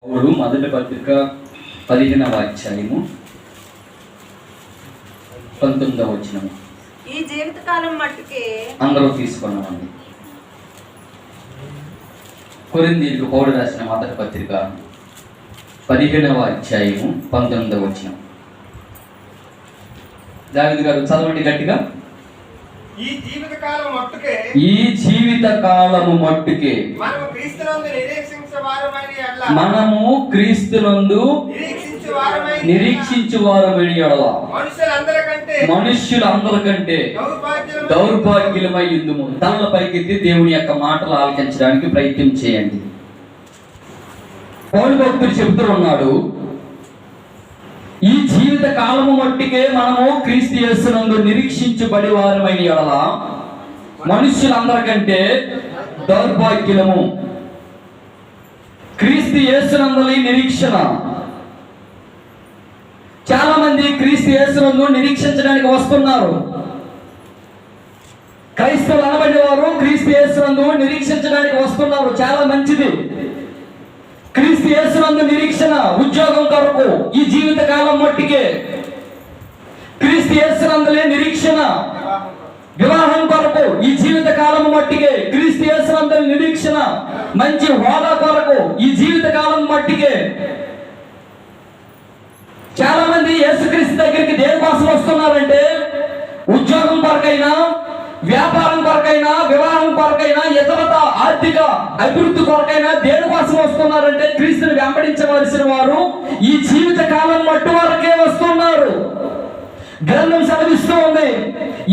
పౌలు మొదటి పత్రిక 15వ అధ్యాయము 19వ వచనం. ఈ జీవితకాలం మట్టుకే అందరూ తీసుకున్నామండి. కొరింథీయులకు పౌలు రాసిన మొదటి పత్రిక 15వ అధ్యాయము 19వ వచనం. దావీదు గారు చదవండి గట్టిగా. ఈ జీవితకాలం మట్టుకే మనము క్రీస్తునందు నిరీక్షించు వారమని ఎడల మనుష్యులందరికంటే దౌర్భాగ్యులమై యుద్ధము. తలల పైకెత్తి దేవుని యొక్క మాటలు ఆలకించడానికి ప్రయత్నం చేయండి. పౌలు భక్తుడు చెబుతూ ఉన్నాడు, ఈ జీవిత కాలము మట్టికే మనము క్రీస్తు యేసునందు నిరీక్షించబడి వారమైన ఎడల మనుష్యులందరికంటే దౌర్భాగ్యులము. క్రీస్తు యేసునందుని నిరీక్షణ. చాలా మంది క్రీస్తు యేసునందు నిరీక్షించడానికి వస్తున్నారు. క్రైస్తవులు అనబడే వారు క్రీస్తు యేసునందు నిరీక్షించడానికి వస్తున్నారు. చాలా మంచిది. క్రీస్తు యేసునందు నిరీక్షణ ఉద్యోగం కొరకు ఈ జీవిత కాలం మట్టికే. క్రీస్తు యేసునందులే నిరీక్షణ వివాహం కొరకు ఈ జీవిత కాలం మట్టికే. క్రీస్తు యేసునందు నిరీక్షణ మంచి హోదా కొరకు ఈ జీవిత కాలం మట్టికే. చాలా మంది యేసుక్రీస్తు దగ్గరికి దేని కోసం వస్తున్నారంటే ఉద్యోగం కొరకైనా, వ్యాపారం కొరకైనా, వివాహం కొరకైనా, ఇతరత ఆర్థిక అభివృద్ధి కొరకైనా దేని కోసం వస్తున్నారంటే క్రీస్తుని వెంబడించవలసిన వారు ఈ జీవిత కాలం మట్టు వరకే వస్తున్నారు. గ్రంథం సెలవిస్తూ ఉంది,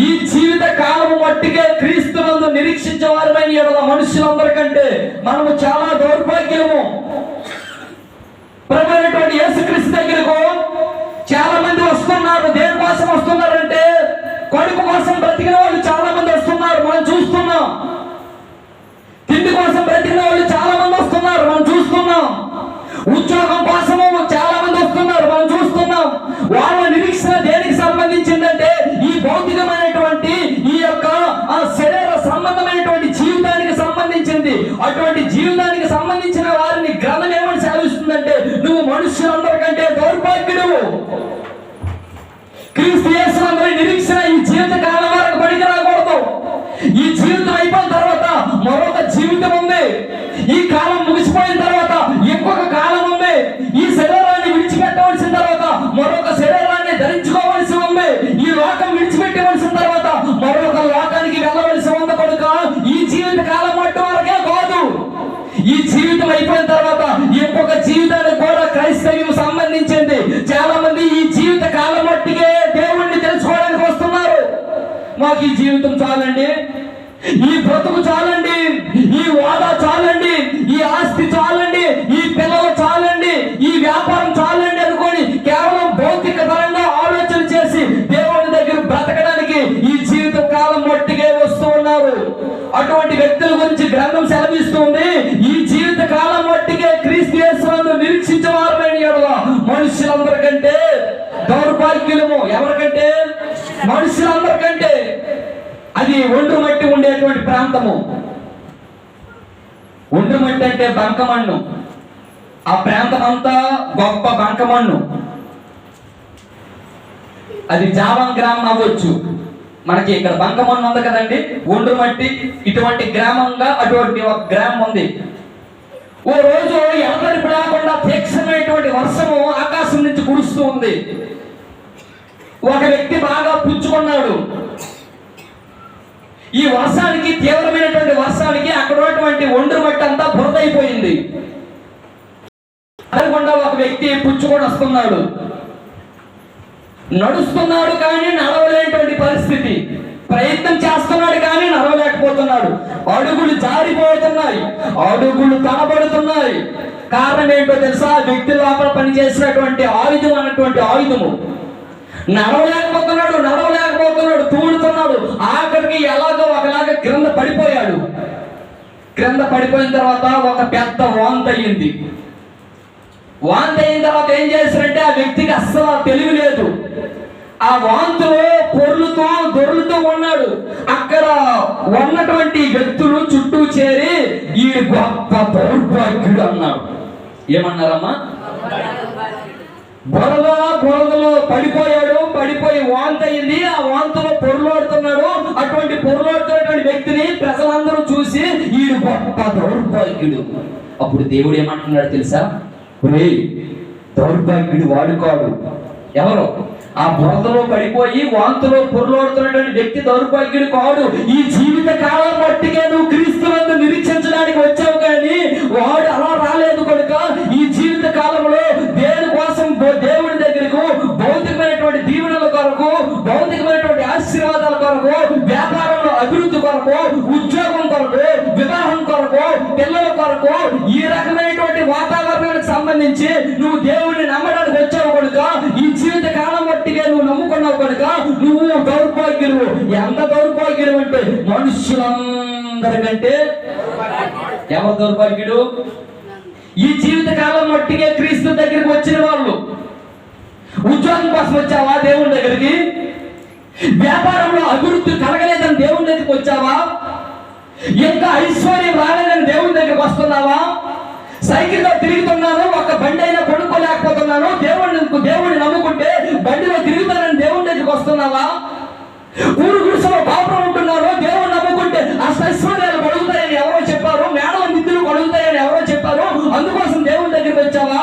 ఈ జీవిత కాలం మట్టికే క్రీస్తునందు నిరీక్షించే వారమైన ఎడల మనుషులందరికంటే మనము చాలా దౌర్భాగ్యము. ప్రభువైనటువంటి యేసుక్రీస్తు దగ్గరకు చాలా మంది వస్తున్నారు. దేని కోసం వస్తున్నారంటే కొడుకు కోసం బ్రతికిన వాళ్ళు చాలా మంది వస్తున్నారు, మనం చూస్తున్నాం. తిండి కోసం బ్రతికిన వాళ్ళు చాలా మంది వస్తున్నారు, మనం చూస్తున్నాం. ఉద్యోగం కోసము చాలా మంది వస్తున్నారు, మనం చూస్తున్నాం. వాళ్ళ నిరీక్షణ దేనికి సంబంధించిందంటే ఈ భౌతికమైనటువంటి ఈ యొక్క శరీర సంబంధమైనటువంటి జీవితానికి సంబంధించింది. అటువంటి జీవితానికి సంబంధించిన వారిని గ్రంథం ఏమని సెలవిస్తుందంటే నువ్వు మనుష్యులందరికంటే దౌర్భాగ్యుడు. క్రీస్తు యేసునందుని నిరీక్షణ ఈ జీవిత కాలం వరకు పనికి రాకూడదు. ఈ జీవితం అయిపోయిన తర్వాత మరొక జీవితం ఉంది. ఈ కాలం ముగిసిపోయిన తర్వాత ఇంకొక కాలం ఉంది. ఈ శరీరాన్ని విడిచిపెట్టవలసిన తర్వాత మరొక శరీరాన్ని ధరించుకోవలసి ఉంది. ఈ లోకం విడిచిపెట్టవలసిన తర్వాత మరొక లోకానికి వెళ్ళవలసి ఉంది. కనుక ఈ జీవిత కాలం మట్టు వరకే కాదు, ఈ జీవితం అయిపోయిన తర్వాత ఇంకొక జీవితానికి కూడా క్రైస్తవ్యం సంబంధించింది. చాలా మంది ఈ జీవిత కాలం మట్టికే దేవుణ్ణి తెలుసుకోవడానికి వస్తున్నారు. మాకు ఈ జీవితం చాలండి, ఈ బ్రతుకు చాలండి, ఈ వాదా చాలండి, ఈ ఆస్తి చాలండి, ఈ పిల్లలు చాలండి, ఈ వ్యాపారం చాలండి అనుకొని కేవలం భౌతిక పరంగా ఆలోచన చేసి దేవుని దగ్గర బ్రతకడానికి ఈ జీవిత కాలం మట్టికే వస్తూ ఉన్నారు. అటువంటి వ్యక్తుల గురించి గ్రంథం సెలవిస్తుంది, ఈ జీవిత కాలం మట్టికే క్రీస్తు యేసునందు నిరీక్షించే వారమైన ఎడల మనుషులందరికంటే దౌర్భాగ్యులము. ఎవరికంటే? మనుషులందరికంటే. అది ఒండ్రు మట్టి ఉండేటువంటి ప్రాంతము. ఒండ్రు మట్టి అంటే బంకమన్ను. ఆ ప్రాంతం అంతా గొప్ప బంకమన్ను. అది జావాన్ గ్రామం అవ్వచ్చు. మనకి ఇక్కడ బంకమన్ను ఉంది కదండి, ఒండ్రు మట్టి. ఇటువంటి గ్రామంగా అటువంటి ఒక గ్రామం ఉంది. ఓ రోజు ఎడతెరిపి లేకుండా తీక్షణమైనటువంటి వర్షము ఆకాశం నుంచి కురుస్తూ ఉంది. ఒక వ్యక్తి బాగా పుచ్చుకున్నాడు. ఈ వర్షానికి, తీవ్రమైనటువంటి వర్షానికి అక్కడ ఉన్నటువంటి ఒండ్రు మట్టి అంతా బురదైపోయింది. అనుకుండా ఒక వ్యక్తి పుచ్చుకొని వస్తున్నాడు. నడుస్తున్నాడు కానీ నడవలేనటువంటి పరిస్థితి. ప్రయత్నం చేస్తున్నాడు కానీ నడవలేకపోతున్నాడు. అడుగులు జారిపోతున్నాయి, అడుగులు తడబడుతున్నాయి. కారణం ఏంటో తెలుసా? వ్యక్తి లోపల పనిచేసినటువంటి ఆయుధం అన్నటువంటి ఆయుధము. నడవలేకపోతున్నాడు, తూడుతున్నాడు. ఆఖరికి ఎలాగో ఒకలాగా క్రింద పడిపోయాడు. క్రింద పడిపోయిన తర్వాత ఒక పెద్ద వాంతి అయ్యింది. వాంతి అయిన తర్వాత ఏం చేశారంటే ఆ వ్యక్తికి అస్సలు తెలివి లేదు. ఆ వాంతిలో పొర్లుతో దొర్లుతూ ఉన్నాడు. అక్కడ ఉన్నటువంటి వ్యక్తులు చుట్టూ చేరి ఈ గొప్ప దౌర్భాగ్యుడు అన్నాడు. ఏమన్నారమ్మా? బురదలో పడిపోయి వాంతి అయింది. ఆ వాంతిలో పొరలాడుతున్నాడు. అటువంటి పొరలాడుతున్నటువంటి వ్యక్తిని ప్రజలందరూ చూసి ఈడు గొప్ప దౌర్భాగ్యుడు. అప్పుడు దేవుడు ఏమంటున్నాడు తెలుసా? ఒరేయ్, దౌర్భాగ్యుడు వాడు కాడు. ఎవరు? ఆ బురదలో పడిపోయి వాంతిలో పొరలాడుతున్నటువంటి వ్యక్తి దౌర్భాగ్యుడు కాడు. ఈ జీవిత కాలం మట్టికే నువ్వు క్రీస్తునందు నిరీక్షించడానికి వచ్చావు, కానీ వాడు అలా రాలేదు కనుక ఈ జీవిత కాలంలో దేనికోసం దేవుడి దగ్గరకు భౌతికమైనటువంటి దీవెనల కొరకు, భౌతికమైనటువంటి ఆశీర్వాదాల కొరకు, వ్యాపారంలో అభివృద్ధి కొరకు, ఉద్యోగం కొరకు, వివాహం కొరకు, పిల్లల కొరకు, ఈ రకమైనటువంటి వాతావరణానికి సంబంధించి నువ్వు దేవుడిని నమ్మడానికి వచ్చావు కనుక, ఈ జీవిత కాలం మట్టిగా నువ్వు నమ్ముకున్నావు కనుక నువ్వు దౌర్భాగ్యుడు. ఎంత దౌర్భాగ్యుడు అంటే మనుషులందరికంటే ఎవరు దౌర్భాగ్యుడు? ఈ జీవిత కాలం మట్టిగా క్రీస్తు దగ్గరికి వచ్చిన వాళ్ళు. ఉద్యోగం కోసం వచ్చావా దేవుని దగ్గరికి? వ్యాపారంలో అభివృద్ధి కలగలేదని దేవుని దగ్గరికి వచ్చావా? ఇంకా ఐశ్వర్యం రాలేదని దేవుని దగ్గరికి వస్తున్నావా? సైకిల్లో తిరుగుతున్నాను, ఒక బండి అయినా కొనుక్కోలేకపోతున్నాను, దేవుడిని నమ్ముకుంటే బండిలో తిరుగుతానని దేవుని దగ్గరికి వస్తున్నావా? ఊరు గుడిసెలో పాపం ఉంటున్నాను, దేవుడిని నమ్ముకుంటే ఐశ్వర్యాలు కలుగుతాయని ఎవరో చెప్పారు, మేడల నిధులు కలుగుతాయని ఎవరో చెప్పారు, అందుకోసం దేవుని దగ్గరికి వచ్చావా?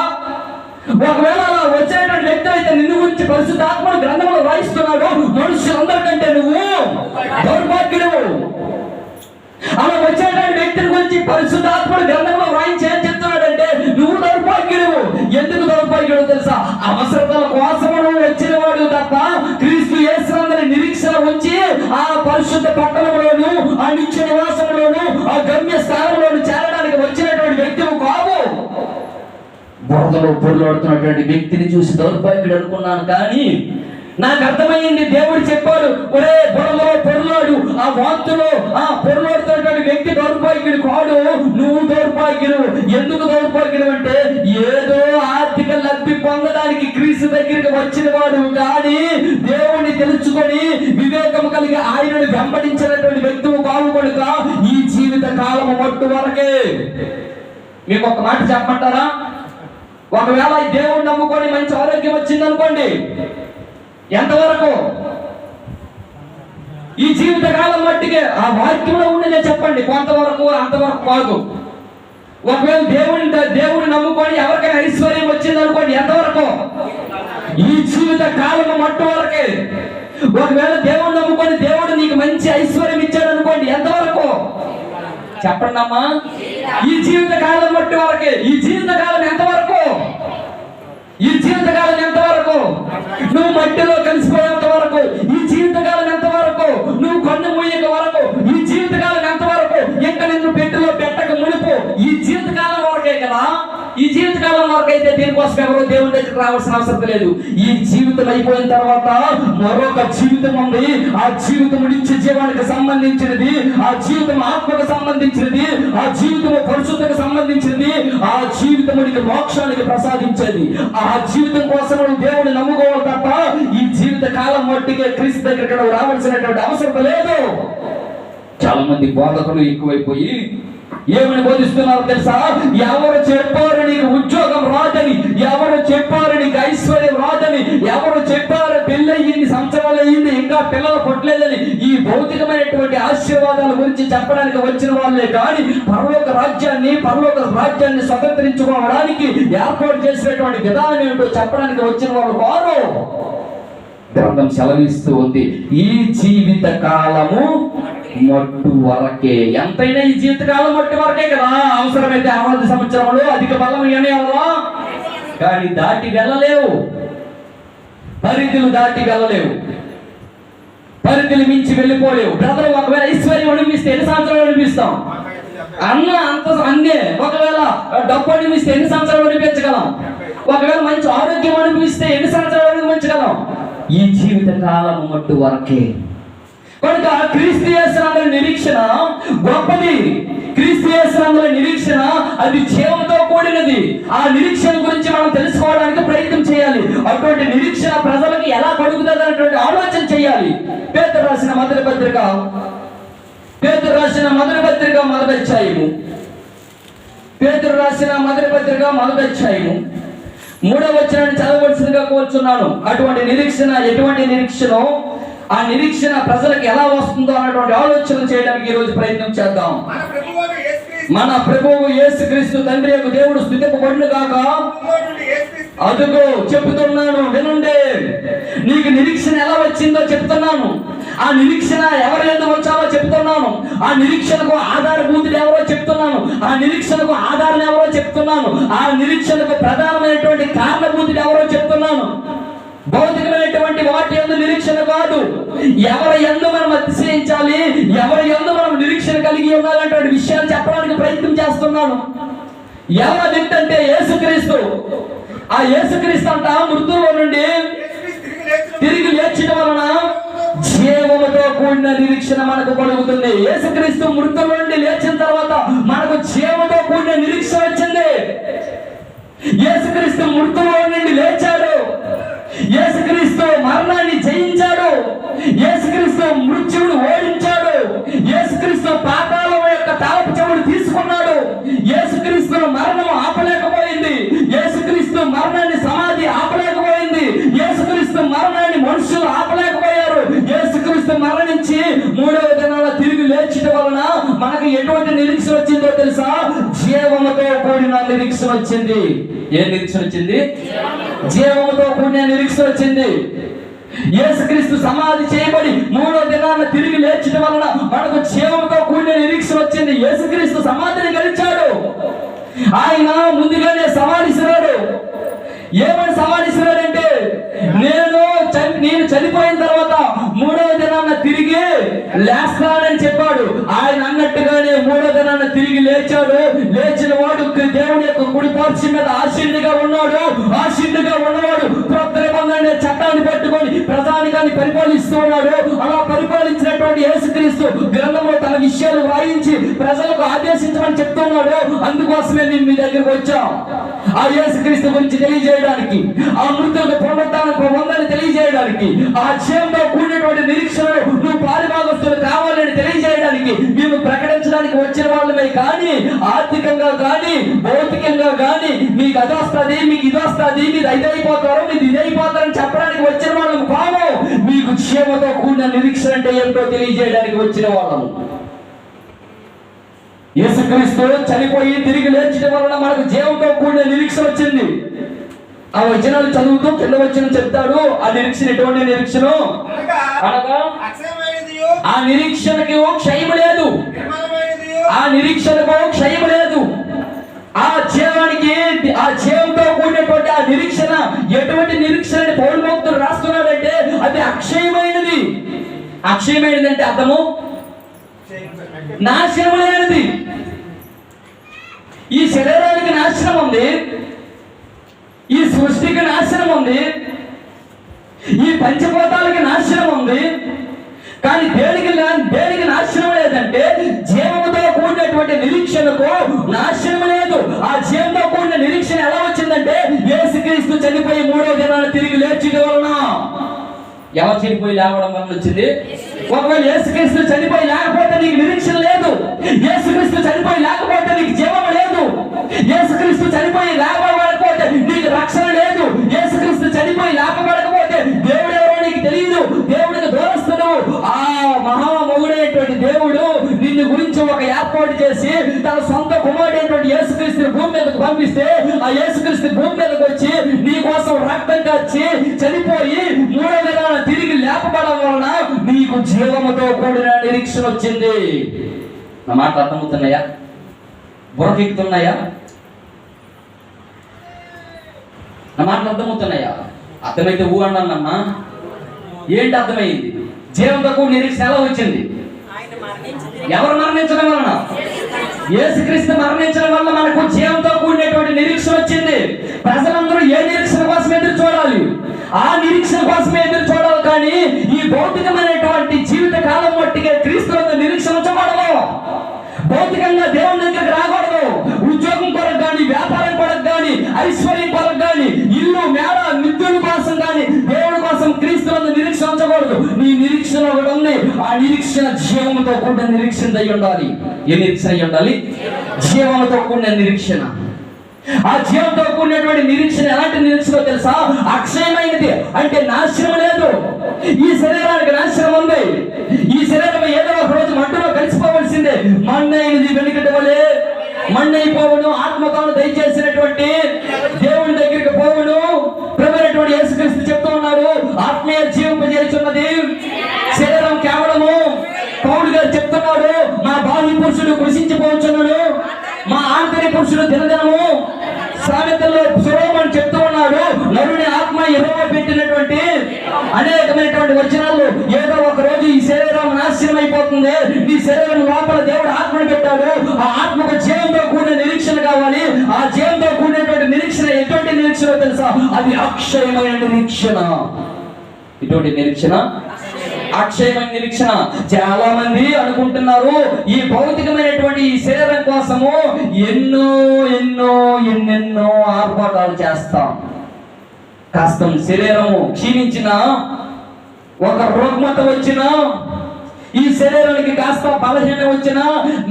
ఒకవేళ అలా వచ్చేటువంటి వ్యక్తి అయితే నిన్ను గురించి పరిశుద్ధాత్మను గ్రంథంలో రాయిస్తున్నాడు, మనుషులందరికంటే నువ్వు దౌర్భాగ్యుడు. అలా వచ్చేటువంటి వ్యక్తిని గురించి పరిశుద్ధాత్మడు గ్రంథంలో వ్రాయించి ఏం చెప్తున్నాడంటే నువ్వు దౌర్భాగ్యుడు. ఎందుకు దౌర్భాగ్యుడు తెలుసా? అవసరతల కోసము వచ్చిన వాడు తప్ప క్రీస్తు యేసునందు నిరీక్షణ ఉంచి ఆ పరిశుద్ధ పట్టణంలోను, ఆ నిత్య నివాసంలోను, ఆ గమ్య స్థానంలోను చేరడానికి వచ్చినటువంటి వ్యక్తి కావు. బురదలో పొరలాడుతున్నటువంటి వ్యక్తిని చూసి దౌర్భాగ్యుడు అనుకున్నాను, కానీ నాకు అర్థమైంది. దేవుడు చెప్పాడు, ఒరే బురదలో పొరలాడు, ఆ వాంతులో ఆ పొరలాడుతున్నటువంటి వ్యక్తి దౌర్భాగ్యుడు కాడు, నువ్వు దౌర్భాగ్యుడు. ఎందుకు దౌర్భాగ్యుడు అంటే ఏదో ఆర్థిక లబ్ధి పొందడానికి క్రీస్తు దగ్గరికి వచ్చిన వాడు, కానీ దేవుణ్ణి తెలుసుకొని వివేకం కలిగి ఆయనను వెంబడించినటువంటి వ్యక్తులు కావు కనుక ఈ జీవిత కాలము మట్టు వరకే. మీకు ఒక మాట చెప్పమంటారా? ఒకవేళ దేవుణ్ణి నమ్ముకొని మంచి ఆరోగ్యం వచ్చింది అనుకోండి, ఎంతవరకు? ఈ జీవిత కాలం మట్టికే. ఆ వాక్యంలో ఉండేదే చెప్పండి, కొంతవరకు, అంతవరకు కాదు. ఒకవేళ దేవుడిని నమ్ముకొని ఎవరికైనా ఐశ్వర్యం వచ్చింది అనుకోండి, ఎంతవరకు? ఈ జీవిత కాలం మట్టు వరకే. ఒకవేళ దేవుడిని నమ్ముకొని దేవుడు నీకు మంచి ఐశ్వర్యం ఇచ్చాడు అనుకోండి, ఎంతవరకు? చెప్పండి అమ్మా. ఈ జీవిత కాలం మట్టు వరకే. ఈ జీవిత కాలం ఎంతవరకు? ఈ జీవితకాలం ఎంతవరకు? నువ్వు మట్టిలో కలిసిపోయేంత వరకు. ఈ జీవితకాలం ఎంతవరకు? నువ్వు కన్ను మూయక వరకు. ఈ జీవితకాలం ఎంతవరకు? ఇంకా నిన్ను పెట్టిలో పెట్టక మునుపు. ఈ జీవితకాలం వరకే కదా. ఈ జీవితకాలం వరకు అయితే దీనికోసం ఎవరో దేవుడి దగ్గరికి రావాల్సిన అవసరం లేదు. ఈ జీవితం అయిపోయిన తర్వాత మరొక జీవితం ఉంది. ఆ జీవితం నిత్య జీవానికి సంబంధించినది, ఆ జీవితం ఆత్మకు సంబంధించినది, ఆ జీవితం పరిశుద్ధకు సంబంధించినది, ఆ జీవితమునికి మోక్షానికి ప్రసాదించేది. ఆ జీవితం కోసం దేవుడిని నమ్ముకోవాలి తప్ప ఈ జీవిత కాలం మట్టికే క్రీస్తు దగ్గరికి రావాల్సినటువంటి అవసరం లేదు. చాలా మంది బోధకులు ఎక్కువైపోయి ఏమని బోధిస్తున్నారు తెలుసా? ఎవరు చెప్పారు నీకు ఉద్యోగం రాదని, ఎవరు చెప్పారు నీకు ఐశ్వర్యం రాదని, ఎవరు చెప్పారు పెళ్ళయింది, సంవత్సరాలు అయ్యింది, ఇంకా పిల్లలు పుట్టలేదని, ఈ భౌతికమైనటువంటి ఆశీర్వాదాల గురించి చెప్పడానికి వచ్చిన వాళ్ళే కానీ పరలోక రాజ్యాన్ని స్వతంత్రించుకోవడానికి ఏర్పాటు చేసినటువంటి విధానం ఏమిటో చెప్పడానికి వచ్చిన వాళ్ళు వారు. గ్రంథం సెలవిస్తూ ఉంది, ఈ జీవిత కాలము మట్టు వరకే. ఎంతైనా ఈ జీవితకాలం మట్టు వరకే కదా. అవసరమైతే 60 సంవత్సరములు అధిక బలం అనేవా, కానీ దాటి వెళ్ళలేవు. పరిధులు దాటి వెళ్ళలేవు, పరిధులు మించి వెళ్ళిపోలేవు. బ్రదర్, ఒకవేళ ఐశ్వర్యం అనిపిస్తే ఎన్ని సంవత్సరాలు అనిపిస్తాం? అన్నే. ఒకవేళ డబ్బు అనిపిస్తే ఎన్ని సంవత్సరాలు అనిపించగలం? ఒకవేళ మంచి ఆరోగ్యం అనిపిస్తే ఎన్ని సంవత్సరాలు అనిపించగలం? ఈ జీవిత కాలం మట్టు వరకే. కనుక క్రీస్తు యేసునందు నిరీక్షణ గొప్పది. క్రీస్తు యేసునందు నిరీక్షణ అది జీవంతో కూడినది. ఆ నిరీక్షణ గురించి మనం తెలుసుకోవడానికి ప్రయత్నం చేయాలి. అటువంటి నిరీక్షణ ప్రజలకు ఎలా కలుగుతుంది అనేటువంటి ఆలోచన చేయాలి. పేతురు రాసిన మొదటి పత్రిక మొదటి అధ్యాయము పేతురు రాసిన మొదటి పత్రిక 1వ అధ్యాయము 3వ వచనాన్ని చదవవలసిందిగా కోరుచున్నాను. అటువంటి నిరీక్షణ ఎటువంటి నిరీక్షణ, ఆ నిరీక్షణ ప్రజలకు ఎలా వస్తుందో అన్నటువంటి ఆలోచన చేయడానికి ఈ రోజు ప్రయత్నం చేద్దాం. మన ప్రభువు యేసుక్రీస్తు తండ్రి యొక్క దేవుడు స్తుతింపబడును గాక. అదుగో చెబుతున్నాను, వినండి. నీకు నిరీక్షణ ఎలా వచ్చిందో చెప్తున్నాను. ఆ నిరీక్షణ ఎవరి యందు వచ్చాలో చెప్తున్నాను. ఆ నిరీక్షణకు ఆధారభూతుడు ఎవరో చెప్తున్నాను. ఆ నిరీక్షణకు ఆధారం ఎవరో చెప్తున్నాను. ఆ నిరీక్షణకు ప్రధానమైనటువంటి కారణభూతుడు ఎవరో చెప్తున్నాను. భౌతికమైనటువంటి వాటి యందు నిరీక్షణ కాదు. ఎవరి యందు మనం అతిశయించాలి, ఎవరి యందు మనం నిరీక్షణ కలిగి ఉండాలనేటువంటి విషయాలు చెప్పడానికి ప్రయత్నం చేస్తున్నాను. ఎవరి వ్యక్తి అంటే యేసుక్రీస్తు. ఆ యేసుక్రీస్తు అంట మృతుల్లో నుండి తిరిగి లేచిన వలన జీవముతో కూడిన నిరీక్షణ మనకు కలుగుతుంది. యేసుక్రీస్తు మృతుల నుండి లేచిన తర్వాత మనకు జీవముతో కూడిన నిరీక్షణ వచ్చింది. యేసుక్రీస్తు మృతుల్లో నుండి లేచాడు. యేసుక్రీస్తు మరణాన్ని జయించాడు. యేసుక్రీస్తు మృత్యువును ఓడించాడు. యేసుక్రీస్తు పాతాళం యొక్క తాళపు చెవుడు తీసుకున్నాడు. యేసుక్రీస్తు మరణం ఆపలేకపోయింది. యేసుక్రీస్తు మరణాన్ని సమాధి ఆపలేకపోయింది. యేసుక్రీస్తు మరణాన్ని మనుషులు ఆపలేకపోయారు. యేసుక్రీస్తు మరణించి 3వ దినాన తిరిగి లేచడం వలన మనకు ఎటువంటి నిరీక్షణ వచ్చిందో తెలుసా? జీవముతో కూడిన నిరీక్షణ వచ్చింది. ఏ నిరీక్షణ వచ్చింది? జీవముతో కూడిన నిరీక్షణ వచ్చింది. యేసుక్రీస్తు సమాధి చేయబడి 3వ దినాన తిరిగి లేచడం వలన మనకు జీవంతో కూడిన నిరీక్షణ వచ్చింది. యేసుక్రీస్తు సమాధిని గెలిచాడు. ఆయన ముందుగానే సమాధిస్తున్నాడు. ఏమని సమాధిస్తున్నాడంటే, నేను చనిపోయిన తర్వాత 3వ దినాన తిరిగి లేస్తానని చెప్పాడు. ఆయన అన్నట్టుగానే 3వ దినాన తిరిగి లేచాడు. లేచిన వాడు దేవుని యొక్క కుడి పార్శ్వం మీద ఆశీనుడిగా ఉన్నాడు. ఆశీనుడిగా ఉన్నవాడు క్రొత్త నిబంధన చట్టాన్ని పట్టుకొని ప్రజానికాన్ని పరిపాలిస్తూ ఉన్నాడు. అలా పరిపాలించినటువంటి యేసుక్రీస్తు గ్రంథంలో తన విషయాలు వాయించి ప్రజలకు ఆదేశించమని చెప్తున్నాడు. అందుకోసమే నేను మీ దగ్గరకు వచ్చాం. ఆ యేసుక్రీస్తు గురించి తెలియజేయడానికి, ఆ మృతులకు పునరుత్థానం పొందని తెలియజేయడానికి, ఆ జీవంతో కూడినటువంటి నిరీక్షణను నువ్వు పాలుభాగస్తులు కావాలని తెలియజేయడానికి మేము ప్రకటించడానికి వచ్చిన వాళ్ళమే కానీ, ఆర్థికంగా కానీ భౌతికంగా కానీ మీకు అది వస్తుంది, మీకు ఇది వస్తుంది, మీరు ఇదైపోతారు, మీరు ఇదైపోతారని చెప్పడానికి వచ్చిన వాళ్ళము కాము. మీకు జీవంతో కూడిన నిరీక్షణ అంటే ఏంటో తెలియజేయడానికి వచ్చిన వాళ్ళము. యేసుక్రీస్తు చనిపోయి తిరిగి లేచడం వలన మనకు జీవంతో కూడిన నిరీక్షణ వచ్చింది. ఆ వచనాలు చదువుతూ కింద వచనం చెప్తాడు. ఆ నిరీక్షణ ఎటువంటి నిరీక్షణ అనగా ఆ నిరీక్షణకు క్షయం లేదు. ఆ నిరీక్షణకు క్షయం లేదు. ఆ జీవానికి, ఆ జీవంతో కూడినటువంటి ఆ నిరీక్షణ ఎటువంటి నిరీక్షణ పౌలు భక్తుడు రాస్తున్నాడంటే అది అక్షయమైనది. అక్షయమైనది అంటే అర్థము నాశనం లేనిది. ఈ శరీరానికి నాశనం ఉంది, ఈ సృష్టికి నాశనం ఉంది, ఈ పంచభూతాలకి నాశనం ఉంది. కానీ దేనికి నాశనం లేదంటే జీవముతో కూడినటువంటి నిరీక్షణకు నాశనం లేదు. ఆ జీవంతో కూడిన నిరీక్షణ ఎలా వచ్చిందంటే యేసుక్రీస్తు చనిపోయి 3వ దినాన తిరిగి లేచడం వలన. ఎవరు చనిపోయి లేవడం వలన వచ్చింది? ఒకవేళ యేసుక్రీస్తు చనిపోయి లేకపోతే నీకు నిరీక్షణ లేదు. యేసుక్రీస్తు చనిపోయి లేకపోతే నీకు జీవం లేదు. యేసుక్రీస్తు చనిపోయి లేకపోతే నీకు రక్షణ లేదు. యేసుక్రీస్తు చనిపోయి లేకపోతే దేవుడు ఎవరో నీకు తెలియదు. దేవుడికి దూరస్తున్నావు. ఆ మహామౌడైనటువంటి దేవుడు నిన్ను గురించి ఒక ఏర్పాటు చేసి తన సొంత కుమారుడైనటువంటి యేసుక్రీస్తుని భూమి మీదకు పంపిస్తే ఆ యేసుక్రీస్తు భూమి మీదకి వచ్చి నీ కోసం రక్తం కాచి చనిపోయి 3వ దినాన తిరిగి లేపబడడం వలన నీకు జీవముతో కూడిన నిరీక్షణ వచ్చింది. నా మాట అర్థమవుతున్నాయా? బుర్రకెక్కుతున్నాయా? నా మాటలు అర్థమవుతున్నాయా? అర్థమైతే ఊ అన్నానమ్మా. ఏంటి అర్థమైంది? జీవంతో కూడిన నిరీక్షణ ఎలా వచ్చింది? ఎవరు మరణించడం వలన? యేసుక్రీస్తు మరణించడం వల్ల మనకు జీవంతో కూడినటువంటి నిరీక్షణ వచ్చింది. ప్రజలందరూ ఏ నిరీక్షణ కోసం ఎదురు చూడాలి? ఆ నిరీక్షణ కోసమే ఎదురు చూడాలి. కానీ ఈ భౌతికమైనటువంటి జీవిత కాలం మట్టిగా క్రీస్తునందు నిరీక్షణ ఉంచకూడదు. భౌతికంగా దేవుని దగ్గరికి రాకూడదు. ఉద్యోగం కొరకు కానీ, వ్యాపారం కొరకు కానీ, ఐశ్వర్యం కొరకు కానీ, ఇల్లు మేడ మిత్రుల కోసం కానీ దేవుడి కోసం క్రీస్తునందు నిరీక్షణ ఉంచకూడదు. నీ నిరీక్షణ ఒకటి ఉంది. ఆ నిరీక్షణ జీవంతో కూడిన నిరీక్షణ అయి ఉండాలి. ఏ నిరీక్షణ అయి ఉండాలి? జీవంతో కూడిన నిరీక్షణ. ఆ జీవంతో కూడినటువంటి నిరీక్షణ ఎలాంటి నిరీక్షణ తెలుసా? అక్షయమైనది. అంటే నాశనం లేదు. ఈ శరీరానికి నాశనం ఉంది. ఈ శరీరం ఏదో ఒక రోజు మట్టిలో కలిసిపోవలసిందే. మన్నైనది వెనుకటి వలె మన్నైపోవును. ఆత్మకాలను దయచేసినటువంటి దేవుని దగ్గరికి పోవును. ప్రభువైనటువంటి యేసుక్రీస్తు చెప్తూ ఉన్నారు, ఆత్మీయ జీవింపజేస్తున్నది శరీరం కేవలము. పౌలు గారు చెప్తున్నాడు, మా బాహ్య పురుషుడు కృషించిపోవచ్చున్నాడు, మా ఆంతరిక పురుషుడు దినదినము సామెతల్లో సొలొమోను చెప్తూ ఉన్నాడు, నరుని ఆత్మ యెహోవా పెట్టినటువంటి అనేకమైనటువంటి వచనాలు. ఏదో ఒక రోజు ఈ శరీరం నాశనం అయిపోతుంది. నీ శరీరం లోపల దేవుడు ఆత్మను పెట్టాడు. ఆ ఆత్మకు జీవంతో కూడిన నిరీక్షణ కావాలి. ఆ జీవంతో కూడినటువంటి నిరీక్షణ ఎటువంటి నిరీక్షణ తెలుసా? అది అక్షయమైన నిరీక్షణ. ఇటువంటి నిరీక్షణ అక్షయమైన నిరీక్షణ. చాలా మంది అనుకుంటున్నారు ఈ భౌతికమైనటువంటి ఈ శరీరం కోసము ఎన్నెన్నో ఆర్భాటాలు చేస్తాం. కాస్త శరీరము క్షీణించిన, ఒక రుగ్మత వచ్చినా, ఈ శరీరానికి కాస్త బలహీనం వచ్చినా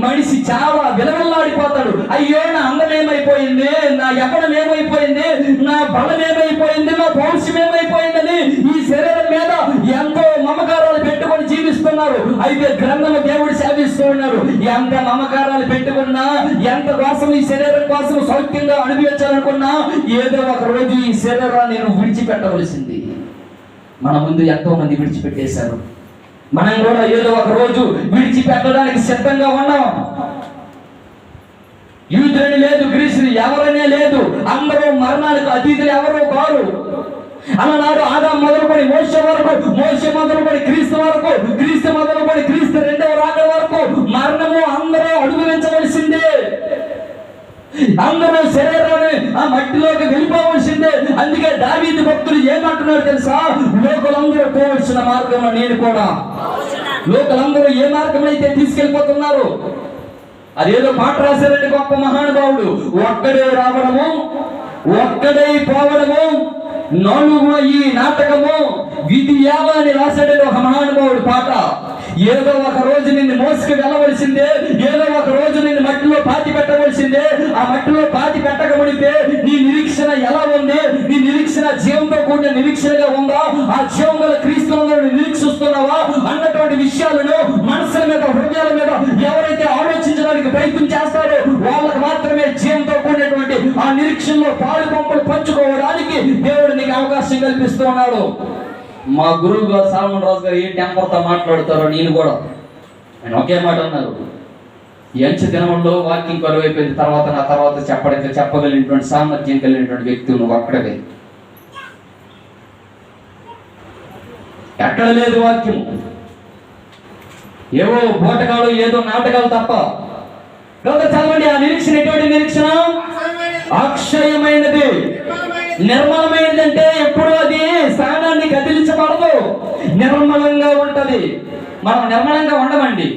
మనిషి చాలా విలవిల్లాడిపోతాడు. అయ్యో, నా అందం ఏమైపోయింది, నా యవ్వనం ఏమైపోయింది, నా బలం ఏమైపోయింది, నా పౌరుషం ఏమైపోయిందని ఈ శరీరం మీద ఎంతో మమకారాలు పెట్టుకొని జీవిస్తున్నారు. అయితే గ్రంథము దేవుడు సెలవిస్తూ ఉన్నాడు, ఎంత మమకారాలు పెట్టుకున్నా, ఎంత కోసం ఈ శరీరం కోసం సౌఖ్యంగా అనుభవించాలనుకున్నా, ఏదో ఒక రోజు ఈ శరీరాన్ని నేను విడిచిపెట్టవలసింది. మన ముందు ఎంతో మంది విడిచిపెట్టేశారు. మనం కూడా ఏదో ఒక రోజు విడిచిపెట్టడానికి సిద్ధంగా ఉన్నాం. యూదులని లేదు, గ్రీసులు ఎవరనే లేదు, అందరూ మరణానికి అతీతులు ఎవరూ కారు. అలనాడు ఆదాము మొదలుకొని మోషే వరకు, మోషే మొదలుకొని క్రీస్తు వరకు, క్రీస్తు మొదలుకొని క్రీస్తు రెండవ రాకడ వరకు మరణము అందరూ అనుభవించవలసిందే. అందరూ శరీరాన్ని ఆ మట్టిలోకి వెళ్ళిపోవలసిందే. అందుకే దావీదు భక్తులు ఏమంటున్నారు తెలుసా? లోకులందరూ పోవలసిన మార్గంలో నేను కూడా. లోకులందరూ ఏ మార్గంలో అయితే తీసుకెళ్ళిపోతున్నారు, అదేదో పాట రాశారండి గొప్ప మహానుభావుడు, ఒక్కడే రావడము ఒక్కడై పోవడము నలుగు ఈ నాటకము విధి యావ అని రాశాడని ఒక మహానుభావుడు పాట. ఏదో ఒక రోజు నిన్ను మోసుకు వెళ్ళవలసిందే, ఏదో ఒక రోజు నిన్ను మట్టిలో పాతి పెట్టవలసిందే. ఆ మట్టిలో పాతి పెట్టకముడితే నీ నిరీక్షణ ఎలా ఉంది? నీ నిరీక్షణ జీవంతో కూడిన నిరీక్షణగా ఉందా? ఆ జీవం గల క్రీస్తులను నిరీక్షిస్తున్నావా అన్నటువంటి విషయాలను మనసుల మీద, హృదయాల మీద ఎవరైతే ఆలోచించడానికి ప్రయత్నం చేస్తారో వాళ్ళకు మాత్రమే జీవంతో కూడినటువంటి ఆ నిరీక్షణలో పాలు పంపులు పంచుకోవడానికి దేవుడు నీకు అవకాశం కల్పిస్తూ ఉన్నాడు. మా గురువు గారు సాల్మన్ రాజు గారు ఏ టెంపర్తో మాట్లాడుతారో నేను కూడా ఆయన ఒకే మాట అన్నారు, ఎంచు దినంలో వాక్యం కరువైపోయిన తర్వాత నా తర్వాత చెప్పగలిగినటువంటి సామర్థ్యం కలిగినటువంటి వ్యక్తి నువ్వు ఒక్కడే. ఎక్కడ లేదు వాక్యం, ఏవో బోటకాలు ఏదో నాటకాలు తప్ప. చదవండి, ఆ నిరీక్షణ ఎటువంటి నిరీక్షణ? అక్షయమైనది, నిర్మలమైనది. అంటే ఎప్పుడు అది స్థానాన్ని కదిలించబడదు, నిర్మలంగా ఉంటది. మనం నిర్మలంగా ఉండమండి.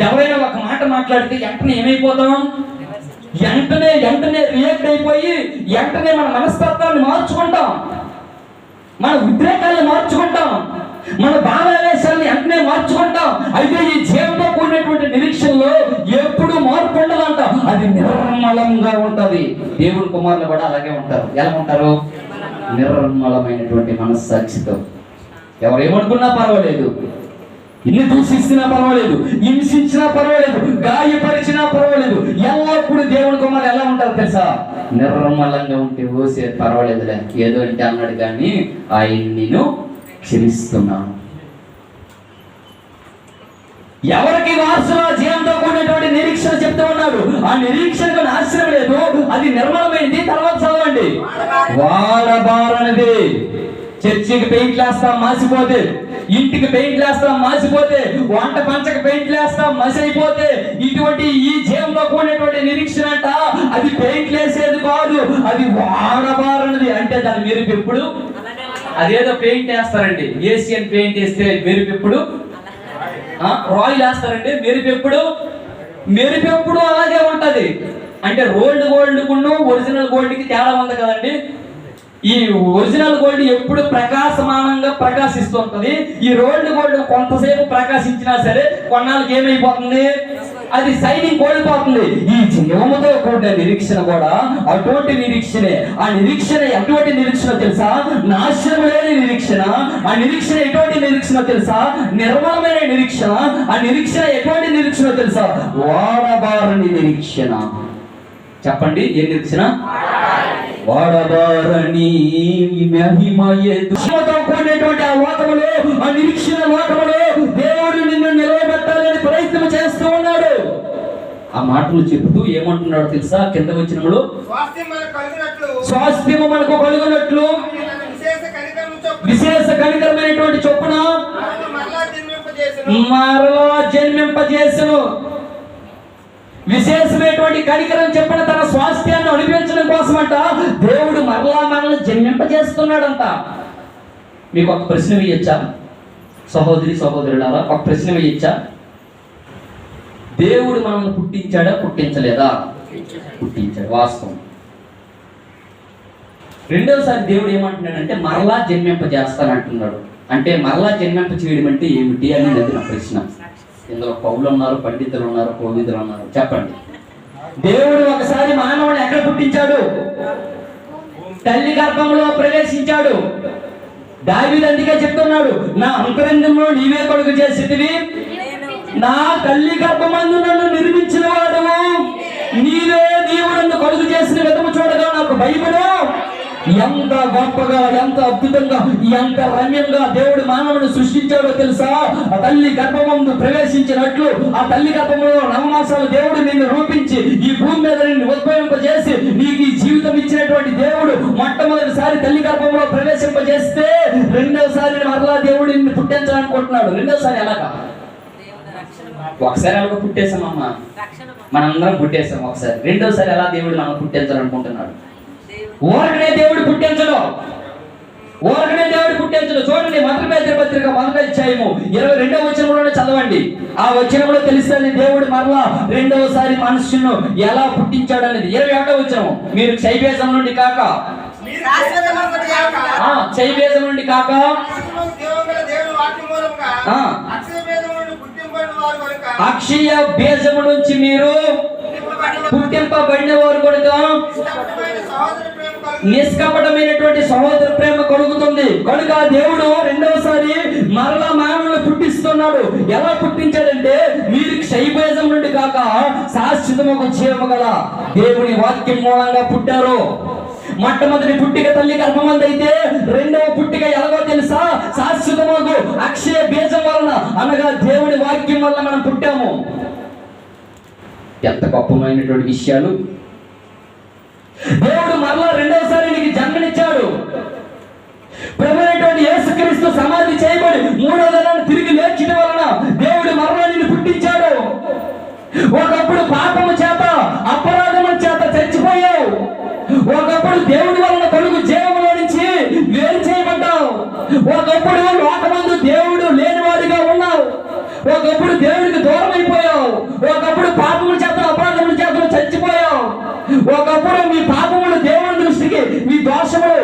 ఎవరైనా ఒక మాట మాట్లాడితే వెంటనే ఏమైపోతాం? వెంటనే రియాక్ట్ అయిపోయి వెంటనే మన మనస్తత్వాన్ని మార్చుకుంటాం, మన ఉద్రేకాలను మార్చుకుంటాం, మన భావావేశాన్ని వెంటనే మార్చుకుంటాం. అయితే ఈ జీవంతో కూడినటువంటి నిరీక్షణలో ఎప్పుడు మార్పు ఉండదంట, అది నిర్మలంగా ఉంటది. దేవుడి కుమారులు కూడా అలాగే ఉంటారు. ఎలా ఉంటారు? నిర్మలమైనటువంటి మనస్సాక్షితో. ఎవరు ఏమనుకున్నా పర్వాలేదు, ఇన్ని దూషిస్తున్నా పర్వాలేదు, హింసించినా పర్వాలేదు, గాయపరిచినా పర్వాలేదు, ఎల్లప్పుడు దేవుడి కుమారులు ఎలా ఉంటారు తెలుసా? నిర్మలంగా ఉంటే ఓసే పర్వాలేదులే, ఏదో అంటే అన్నాడు కానీ ఆయన నేను క్షమిస్తున్నాను. ఎవరికి వారసుల జీవంతో కూడినటువంటి నిరీక్షణ చెప్తూ ఉన్నాడు. ఆ నిరీక్షణకు నాశనం లేదు, అది నిర్మలమైనది. తర్వాత చదవండి, వాడబారనిది. చర్చికి పెయింట్లు వేస్తాం మాసిపోతే, ఇంటికి పెయింట్లు వేస్తాం మాసిపోతే, వంట పంచకి పెయింట్లు వేస్తాం మసి అయిపోతే, ఇటువంటి ఈ జీవంలో కూడినటువంటి నిరీక్షణ అంట అది పెయింట్లు వేసేది కాదు, అది వాడబారనిది. అంటే దాని మెరుపు ఎప్పుడు? అదేదో పెయింట్ వేస్తారండి, ఏసియన్ పెయింట్ వేస్తే మెరుపు ఎప్పుడు? రాయల్ వేస్తారండి, మెరుపు ఎప్పుడు అలాగే ఉంటది. అంటే రోల్డ్ గోల్డ్ కును ఒరిజినల్ గోల్డ్ కి తేడా ఉంది కదండి. ఈ ఒరిజినల్ గోల్డ్ ఎప్పుడు ప్రకాశమానంగా ప్రకాశిస్తూ ఉంటుంది. ఈ రోల్డ్ గోల్డ్ కొంతసేపు ప్రకాశించినా సరే కొన్నాళ్ళకి ఏమైపోతుంది, అది షైనింగ్ కోల్పోతుంది. ఈ జీవముతో కూడిన నిరీక్షణ కూడా అటువంటి నిరీక్షణే. ఆ నిరీక్షణ ఎటువంటి నిరీక్షణ తెలుసా? నాశనం లేని నిరీక్షణ. ఆ నిరీక్షణ ఎటువంటి నిరీక్షణ తెలుసా? నిర్మలమైన నిరీక్షణ. ఆ నిరీక్షణ ఎటువంటి నిరీక్షణ తెలుసా? వాడబారని నిరీక్షణ. చెప్పండి, ఏ నిరీక్షణ? వాడబారని మహిమతో కూడినటువంటి ఆ లోకములో, ఆ నిరీక్షణ లోకములో దేవుడు నిన్ను నిలవబెట్టాలని ప్రయత్నం చేస్తూ ఉన్నాడు. ఆ మాటలు చెబుతూ ఏమంటున్నాడు తెలుసా? కింద వచ్చినప్పుడు స్వాస్థ్యము మనకు కలుగునట్లు విశేష కనికరమైనటువంటి చొప్పున మరలా జన్మింపజేసెను. విశేషమైనటువంటి కనికరం చెప్పిన తన స్వాస్థ్యాన్ని అనుభవించడం కోసమంట దేవుడు మరలా మనల్ని జన్మింపజేస్తున్నాడంట. మీకు ఒక ప్రశ్న వేయచ్చా సహోదరి సహోదరులారా? ఒక ప్రశ్న వేయచ్చా? దేవుడు మనల్ని పుట్టించాడా పుట్టించలేదా? పుట్టించాడు, వాస్తవం. రెండోసారి దేవుడు ఏమంటున్నాడంటే మరలా జన్మింపజేస్తానంటున్నాడు. అంటే మరలా జన్మింప చేయడం అంటే ఏమిటి అనేది నా ప్రశ్న. ఇందులో పౌలు ఉన్నారు, పండితులు ఉన్నారు, కోవిదులు ఉన్నారు. చెప్పండి. దేవుడు ఒకసారి మానవుని ఎక్కడ పుట్టించాడు? తల్లి గర్భంలో ప్రవేశించాడు. దావీదు అందుకే చెప్తున్నాడు, నా అంతరంగంలో నీవే కొడుకు చేసేది, నా తల్లి గర్భమందు నన్ను నిర్మించిన వాడు నీవే, నీవు నన్ను కొడుకు చేసిన విధము చూడగా నాకు భయపడు. ఎంత గొప్పగా, ఎంత అద్భుతంగా, ఎంత రమ్యంగా దేవుడు మానవుని సృష్టించాడో తెలుసా? ఆ తల్లి గర్భమందు ప్రవేశించినట్లు ఆ తల్లి గర్భంలో నవమాసాలు దేవుడు నిన్ను రూపించి ఈ భూమి మీద నిన్ను ఉద్భవింపజేసి నీకు ఈ జీవితం ఇచ్చినటువంటి దేవుడు మొట్టమొదటిసారి తల్లి గర్భంలో ప్రవేశింపజేస్తే రెండోసారి మరలా దేవుడు నిన్ను పుట్టించాలనుకుంటున్నాడు. రెండోసారి ఎలాగా? ఒకసారి ఎలాగో పుట్టేశామమ్మా, మనందరం పుట్టేశాం ఒకసారి. రెండోసారి ఎలా దేవుడు మనం పుట్టించాలనుకుంటున్నాడు? ఊరకనే దేవుడు పుట్టించడం, ఊరకనే దేవుడు పుట్టించడం. చూడండి, మొదటి పేతురు పత్రిక 1వ అధ్యాయము 22వ వచనంలోనే చదవండి. ఆ వచనంలో తెలుస్తుంది దేవుడు మరలా రెండవసారి మనుషులను ఎలా పుట్టించాడు అనేది. 21వ వచనం, మీరు క్షయబీజం నుండి కాక, క్షయబీజం నుండి కాక అక్షయ బీజము నుంచి మీరు పుట్టింపబడిన వారు కనుక నిష్కపటమైనటువంటి సహోదర ప్రేమ కలుగుతుంది. కనుక దేవుడు రెండవసారి మరలా మానవులను పుట్టిస్తున్నాడు. ఎలా పుట్టించాడంటే మీరు క్షయబీజం నుండి కాక శాశ్వతముగా జీవము గల దేవుని వాక్యం మూలంగా పుట్టారు. మొట్టమొదటి పుట్టిక తల్లి గర్భమందు అయితే రెండవ పుట్టిక ఎలాగో తెలుసా? శాశ్వతముగు అక్షయ బీజం వలన, అనగా దేవుని వాక్యం వల్ల మనం పుట్టాము. ఎంత గొప్పమైనటువంటి విషయాలు! దేవుడు మరలా రెండవసారి నీకు జన్మనిచ్చాడు. ప్రభువైనటువంటి యేసుక్రీస్తు సమాధి చేయబడి మూడవ దినాన్ని తిరిగి లేచడం వలన దేవుడు మరలా నిన్ను పుట్టించాడు. ఒకప్పుడు పాపము చేత, అపరాధముల చేత చచ్చిపోయావు. ఒకప్పుడు దేవుడి వలన కలుగు జీవములో నుంచి వేరు చేయబడ్డావు. ఒకప్పుడు లోకమందు దేవుడు లేనివాడిగా ఉన్నావు. ఒకప్పుడు దేవుడికి దూరం అయిపోయావు. ఒకప్పుడు పాపముల చేత, అపరాధముల చేత చచ్చిపోయావు. ఒకప్పుడు మీ పాపములు దేవుడి దృష్టికి, మీ దోషములు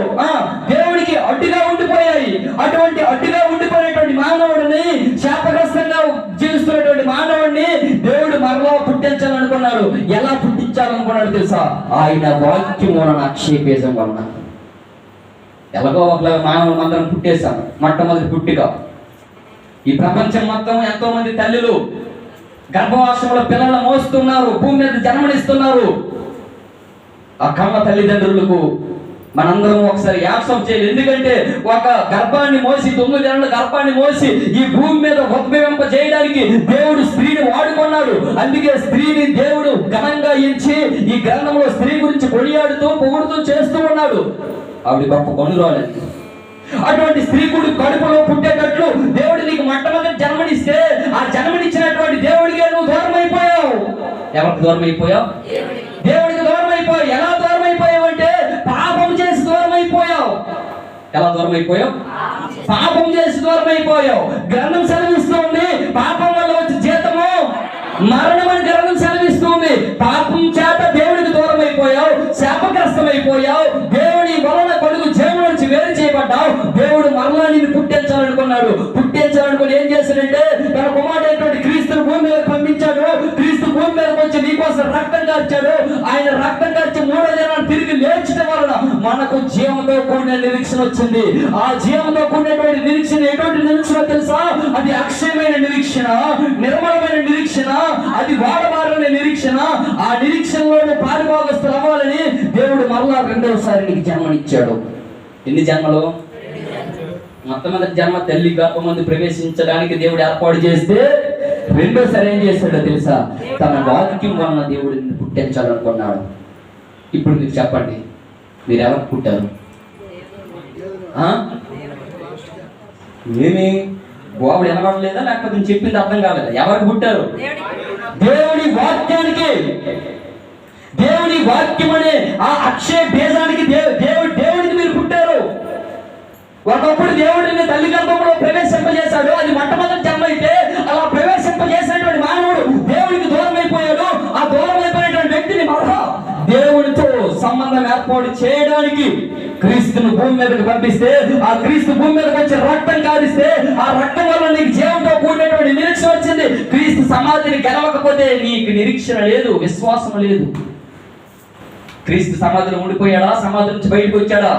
దేవుడికి అడ్డుగా ఉండిపోయాయి. అటువంటి అడ్డుగా ఉండిపోయినటువంటి మానవుడిని, శాపగ్రస్తంగా జీవిస్తున్నటువంటి మానవుడిని దేవుడు మరలా పుట్టించాలనుకున్నాడు. ఎలా పుట్టించాలనుకున్నాడు తెలుసా? ఆయన వాక్యం వలన, అక్షయ బీజం వలన. ఎలాగో ఒకలాగా మానవులు అందరం పుట్టేశాం. మొట్టమొదటి పుట్టిక. ఈ ప్రపంచం మొత్తం ఎంతో మంది తల్లులు గర్భవాసంలో పిల్లలను మోస్తున్నారు, భూమి మీద జన్మనిస్తున్నారు. ఆ కమ్మ తల్లిదండ్రులకు మనందరం ఒకసారి యాప్సం చేయాలి. ఎందుకంటే ఒక గర్భాన్ని మోసి, 9 నెలల గర్భాన్ని మోసి ఈ భూమి మీద ఉద్భవింప చేయడానికి దేవుడు స్త్రీని వాడుకున్నాడు. అందుకే స్త్రీని దేవుడు ఘనంగా ఎంచి ఈ గ్రంథంలో స్త్రీ గురించి కొనియాడుతూ పొగుడుతూ చేస్తూ ఉన్నాడు. ఆవిడ గొప్ప కొనురాలేదు. అటువంటి స్త్రీ కూడా కడుపులో పుట్టేటట్లు దేవుడు నీకు మొట్టమొదటి జన్మనిస్తే ఆ జన్మనిచ్చినటువంటి దేవుడికి నువ్వు దూరం అయిపోయావు. ఎవరికి దూరం అయిపోయావు? దేవుడికి దూరం అయిపోయావు. ఎలా దూరం అయిపోయావు అంటే పాపం చేసి దూరం అయిపోయావు. ఎలా దూరం అయిపోయావు? పాపం చేసి దూరం అయిపోయావు. గ్రంథం సెలవిస్తుంది పాపం వల్ల వచ్చే జీతము మరణం అని గ్రంథం సెలవిస్తుంది. పాపం చేత దేవుడికి దూరం అయిపోయావు, శాపగ్రస్తం అయిపోయావు. దేవుని వలన కొడుకు పుట్టించాలనుకున్నాడు. పుట్టించాలనుకుని ఏం చేశాడంటే తన కుమారుడైనటువంటి క్రీస్తుని భూమి మీద పంపించాడు. క్రీస్తు భూమి మీదకి వచ్చి నీకోసం రక్తం కార్చాడు. ఆయన రక్తం కార్చి 3వ దినాన్ని తిరిగి లేచడం వలన మనకు జీవంతో కూడిన నిరీక్షణ వచ్చింది. ఆ జీవంతో కూడినటువంటి నిరీక్షణ ఎటువంటి నిరీక్షణ తెలుసా? అది అక్షయమైన నిరీక్షణ, నిర్మలమైన నిరీక్షణ, అది వాడబారని నిరీక్షణ. ఆ నిరీక్షణలోనే పారిభాగస్తులు అవ్వాలని దేవుడు మరలా 2వసారి నీకు జన్మనిచ్చాడు. ఎన్ని జన్మలు? మొట్టమొదటి జన్మ తల్లి గర్భమందు ప్రవేశించడానికి దేవుడు ఏర్పాటు చేస్తే 2వసారి ఏం చేశాడో తెలుసా? తన వాక్యం వలన దేవుడు నిన్ను పుట్టించాలనుకున్నాడు. ఇప్పుడు మీరు చెప్పండి, మీరు ఎవరికి పుట్టారు? ఏమి బాబుడు వినబడలేదా, లేకపోతే నేను చెప్పింది అర్థం కాలేదా? ఎవరికి పుట్టారు? దేవుని వాక్యానికి. దేవుని వాక్యం అనే ఆ అక్షయ బీజానికి దేవుడికి మీరు పుట్టారు. ఒకప్పుడు దేవుడిని తల్లి గర్భంలో ప్రవేశింపజేశాడు. అది మొట్టమొదటి జన్మ అయితే అలా ప్రవేశింపజేసినటువంటి మానవుడు దేవుడికి దూరం అయిపోయాడు. ఆ దూరం అయిపోయినటువంటి వ్యక్తిని మరలా దేవుడితో సంబంధం ఏర్పాటు చేయడానికి క్రీస్తును భూమి మీదకి పంపిస్తే, ఆ క్రీస్తు భూమి మీదకి వచ్చి రక్తం కారిస్తే, ఆ రక్తం వల్ల నీకు జీవంతో కూడినటువంటి నిరీక్షణ వచ్చింది. క్రీస్తు సమాధిని గెలవకపోతే నీకు నిరీక్షణ లేదు, విశ్వాసం లేదు. క్రీస్తు సమాధిలో ఉండిపోయాడా? సమాధి నుంచి బయటకు వచ్చాడా?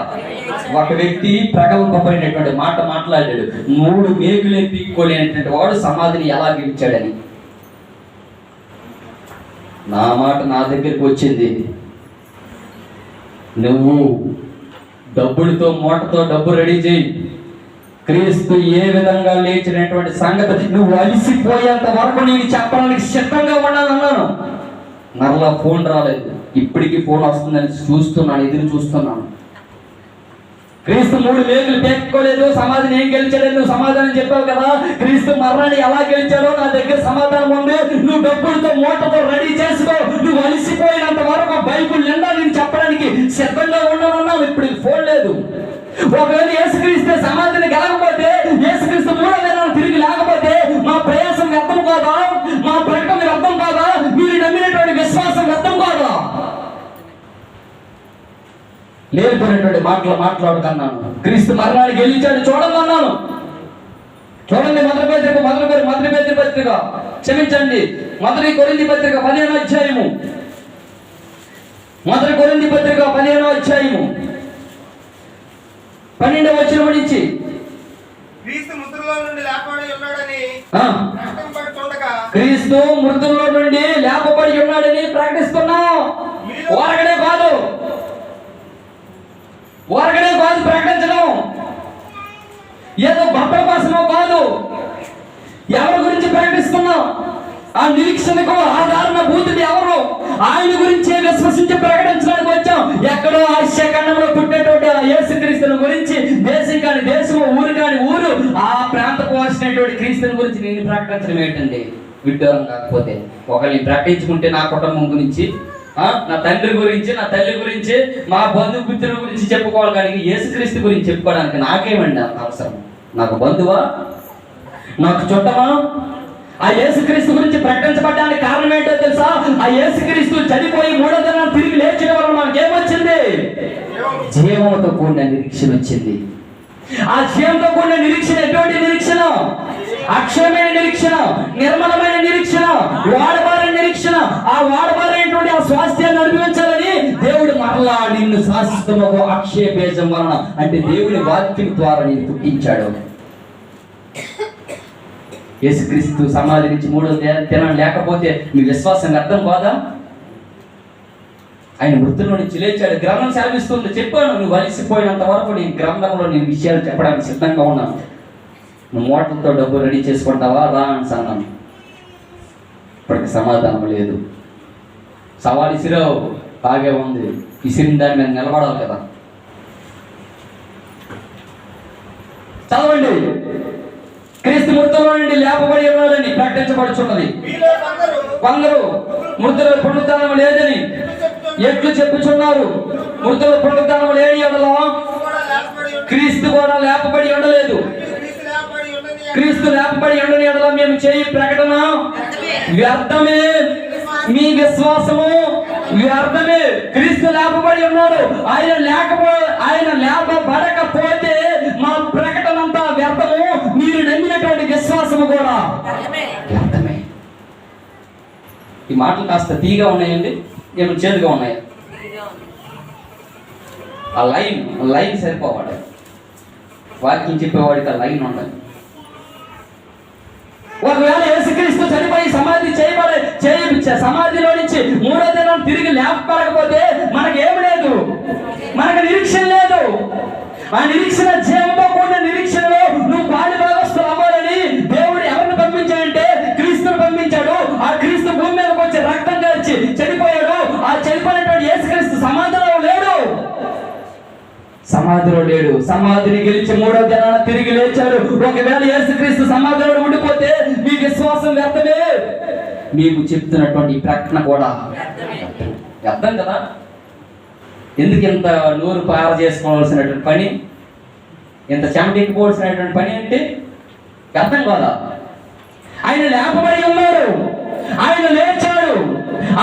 ఒక వ్యక్తి ప్రగల్భమైనటువంటి మాట మాట్లాడాడు. 3 మేకులే పీక్కోలేనటువంటి వాడు సమాధిని ఎలా గెలిచాడని. నా మాట నా దగ్గరికి వచ్చింది. నువ్వు డబ్బులతో మూటతో డబ్బు రెడీ చేయి. క్రీస్తు ఏ విధంగా లేచినటువంటి సంగతి నువ్వు అలిసిపోయేంత వరకు నేను చెప్పడానికి సిద్ధంగా ఉన్నానన్నాను. మరలా ఫోన్ రాలేదు. ఇప్పటికీ ఫోన్ వస్తుందని చూస్తున్నాను, ఎదురు చూస్తున్నాను. క్రీస్తు 3 మేకులు పేర్చుకోలేదు, సమాధిని ఏం గెలిచాడని నువ్వు సమాధానం చెప్పావు కదా. క్రీస్తు మరణాన్ని ఎలా గెలిచాడో నా దగ్గర సమాధానం ఉంది. నువ్వు డబ్బులతో మూటతో రెడీ చేసుకో. నువ్వు అలిసిపోయినంత వరకు బైబుల్ నిండా నేను చెప్పడానికి సిద్ధంగా ఉన్నానన్నావు. ఇప్పుడు ఫోన్ లేదు. ఒకవేళ యేసుక్రీస్తు సమాధిని గెలకపోతే, యేసుక్రీస్తు 3వ దినాన్ని తిరిగి లేకపోతే మా ప్రయాసం వ్యర్థం కాదా? మా ప్రకటన వ్యర్థం కాదా? మీరు నమ్మినటువంటి విశ్వాసం వ్యర్థం కాదా? లేకపోయినటువంటి మాటలు మాట్లాడుకున్నాను. క్రీస్తు మరణాన్ని గెలిచాడు చూడండి అన్నాను. చూడండి మొదటి పేతురు పత్రిక, క్షమించండి, మొదటి కొరింథీ పత్రిక 15వ అధ్యాయము. మొదటి కొరింథీ పత్రిక 15వ అధ్యాయము 12వ వచనం నుంచి క్రీస్తు మృతుల్లో నుండి లేపబడి ఉన్నాడని క్రీస్తు మృతుల్లో నుండి లేపబడి ఉన్నాడని ప్రకటిస్తున్నాం. ఓరగడే కాదు ప్రకటించడం, ఏదో గొప్పల కోసమో కాదు. ఎవరి గురించి ప్రకటిస్తున్నాం? ఆ నిరీక్షణకు ఆధారణ భూతుడు ఎవరు? ఆయన గురించి విశ్వసించి ప్రకటించడానికి వచ్చాం. ఎక్కడో ఆసియా ఖండంలో పుట్టినటువంటి ఆ యేసుక్రీస్తుని గురించి, దేశం కాని దేశము, ఊరు కాని ఊరు, ఆ ప్రాంతకు వచ్చినటువంటి క్రీస్తుని గురించి నేను ప్రకటించడం ఏంటండి? విడ్డూరం కాకపోతే ఒకరిని ప్రకటించుకుంటే నా కుటుంబం గురించి, నా తండ్రి గురించి, నా తల్లి గురించి, మా బంధుమిత్రుల గురించి చెప్పుకోవాలి. కానీ యేసుక్రీస్తు గురించి చెప్పుకోవడానికి నాకేమండి అంత అవసరం? నాకు బంధువా? నాకు చుట్టమా? ఆ యేసుక్రీస్తు గురించి ప్రకటించబడడానికి కారణం ఏంటో తెలుసా? ఆ యేసుక్రీస్తు చనిపోయి 3వ దినాన్ని తిరిగి లేచిన వల్ల మనకేమొచ్చింది? జీవంతో కూడిన నిరీక్షణ వచ్చింది. ఆ జీవంతో కూడిన నిరీక్షణ ఎటువంటి నిరీక్షణ? అక్షయమైన నిరీక్షణ, నిర్మలమైన నిరీక్షణ, వాడబారిన నిరీక్షణ. ఆ వాడబారైనటువంటి ఆ స్వాస్థ్యాన్ని అనుభవించాలని దేవుడు మరలా నిన్ను శాసిస్తున్న అక్షయ బీజం వలన, అంటే దేవుని వాక్యం ద్వారా నేను పుట్టించాడు. యేసుక్రీస్తు సమాధి నుంచి 3వ దినాన్ని లేకపోతే మీ విశ్వాసం అర్థం కాదా? ఆయన మృతుల్లో నుంచి లేచాడు. గ్రంథం సెలవిస్తుంది. చెప్పాను, నువ్వు అలిసిపోయినంత వరకు నీ గ్రంథంలో నేను విషయాలు చెప్పడానికి సిద్ధంగా ఉన్నాను. నువ్వు మూటలతో డబ్బు రెడీ చేసుకుంటావా రా అని అన్నాను. ఇప్పటికి సమాధానం లేదు. సవాల్ ఇసిరావు, బాగే ఉంది. ఇసిరిన దాని మీద నిలబడాలి కదా. చదవండి. క్రీస్తు మృతుల్లో నుండి లేపబడి ఉన్నాడని ప్రకటించబడుచున్నది. కొందరు మృతుల పునరుద్ధానం లేదని ఎట్లు చెప్పుచున్నారు. మృతుల పునరుద్ధానం లేని ఎడల క్రీస్తు కూడా లేపబడి ఉండలేదు. క్రీస్తు లేపబడి ఉండని ఎడల మేము చేయి ప్రకటన వ్యర్థమే, మీ విశ్వాసము వ్యర్థమే. క్రీస్తు లేపబడి ఉన్నాడు. ఆయన లేపబడకపోతే మా ప్రకటన అంతా వ్యర్థము, మీ వ్యర్థమే. ఈ మాటలు కాస్త తీగా ఉన్నాయండి, ఏమైనా చేదుగా ఉన్నాయా? ఆ లైన్ సరిపోవాలి. వాక్యం చెప్పేవాడికి ఆ లైన్ ఉండాలి. ఒకవేళ యేసుక్రీస్తు చనిపోయి సమాధిలో నుంచి 3వ దినం తిరిగి లేపకపోతే మనకేమి లేదు, మనకు నిరీక్షణ లేదు. ఆ నిరీక్షణ జీవంతో కూడిన నిరీక్షణలో నువ్వు పాడి భాగస్తులు అవ్వాలని దేవుడు ఎవరిని పంపించాడంటే క్రీస్తుని పంపించాడు. ఆ క్రీస్తు భూమి మీదకి వచ్చి రక్తం కార్చి చనిపోయాడు. ఆ చనిపోయినటువంటి యేసుక్రీస్తు సమాధిలో లేడు. సమాధిని గెలిచి 3వ దినాన తిరిగి లేచాడు. ఒకవేళ యేసుక్రీస్తు సమాధిలో ఉండిపోతే మీ విశ్వాసం వ్యర్థమే. మీకు చెప్తున్నటువంటి ప్రకటన కూడా వ్యర్థం కదా. ఎందుకు ఇంత నోరు పార చేసుకోవాల్సినటువంటి పని, ఇంత చెమటెక్కిపోవాల్సినటువంటి పని అంటే వ్యర్థం కదా. ఆయన లేపబడి ఉన్నాడు, ఆయన లేచాడు,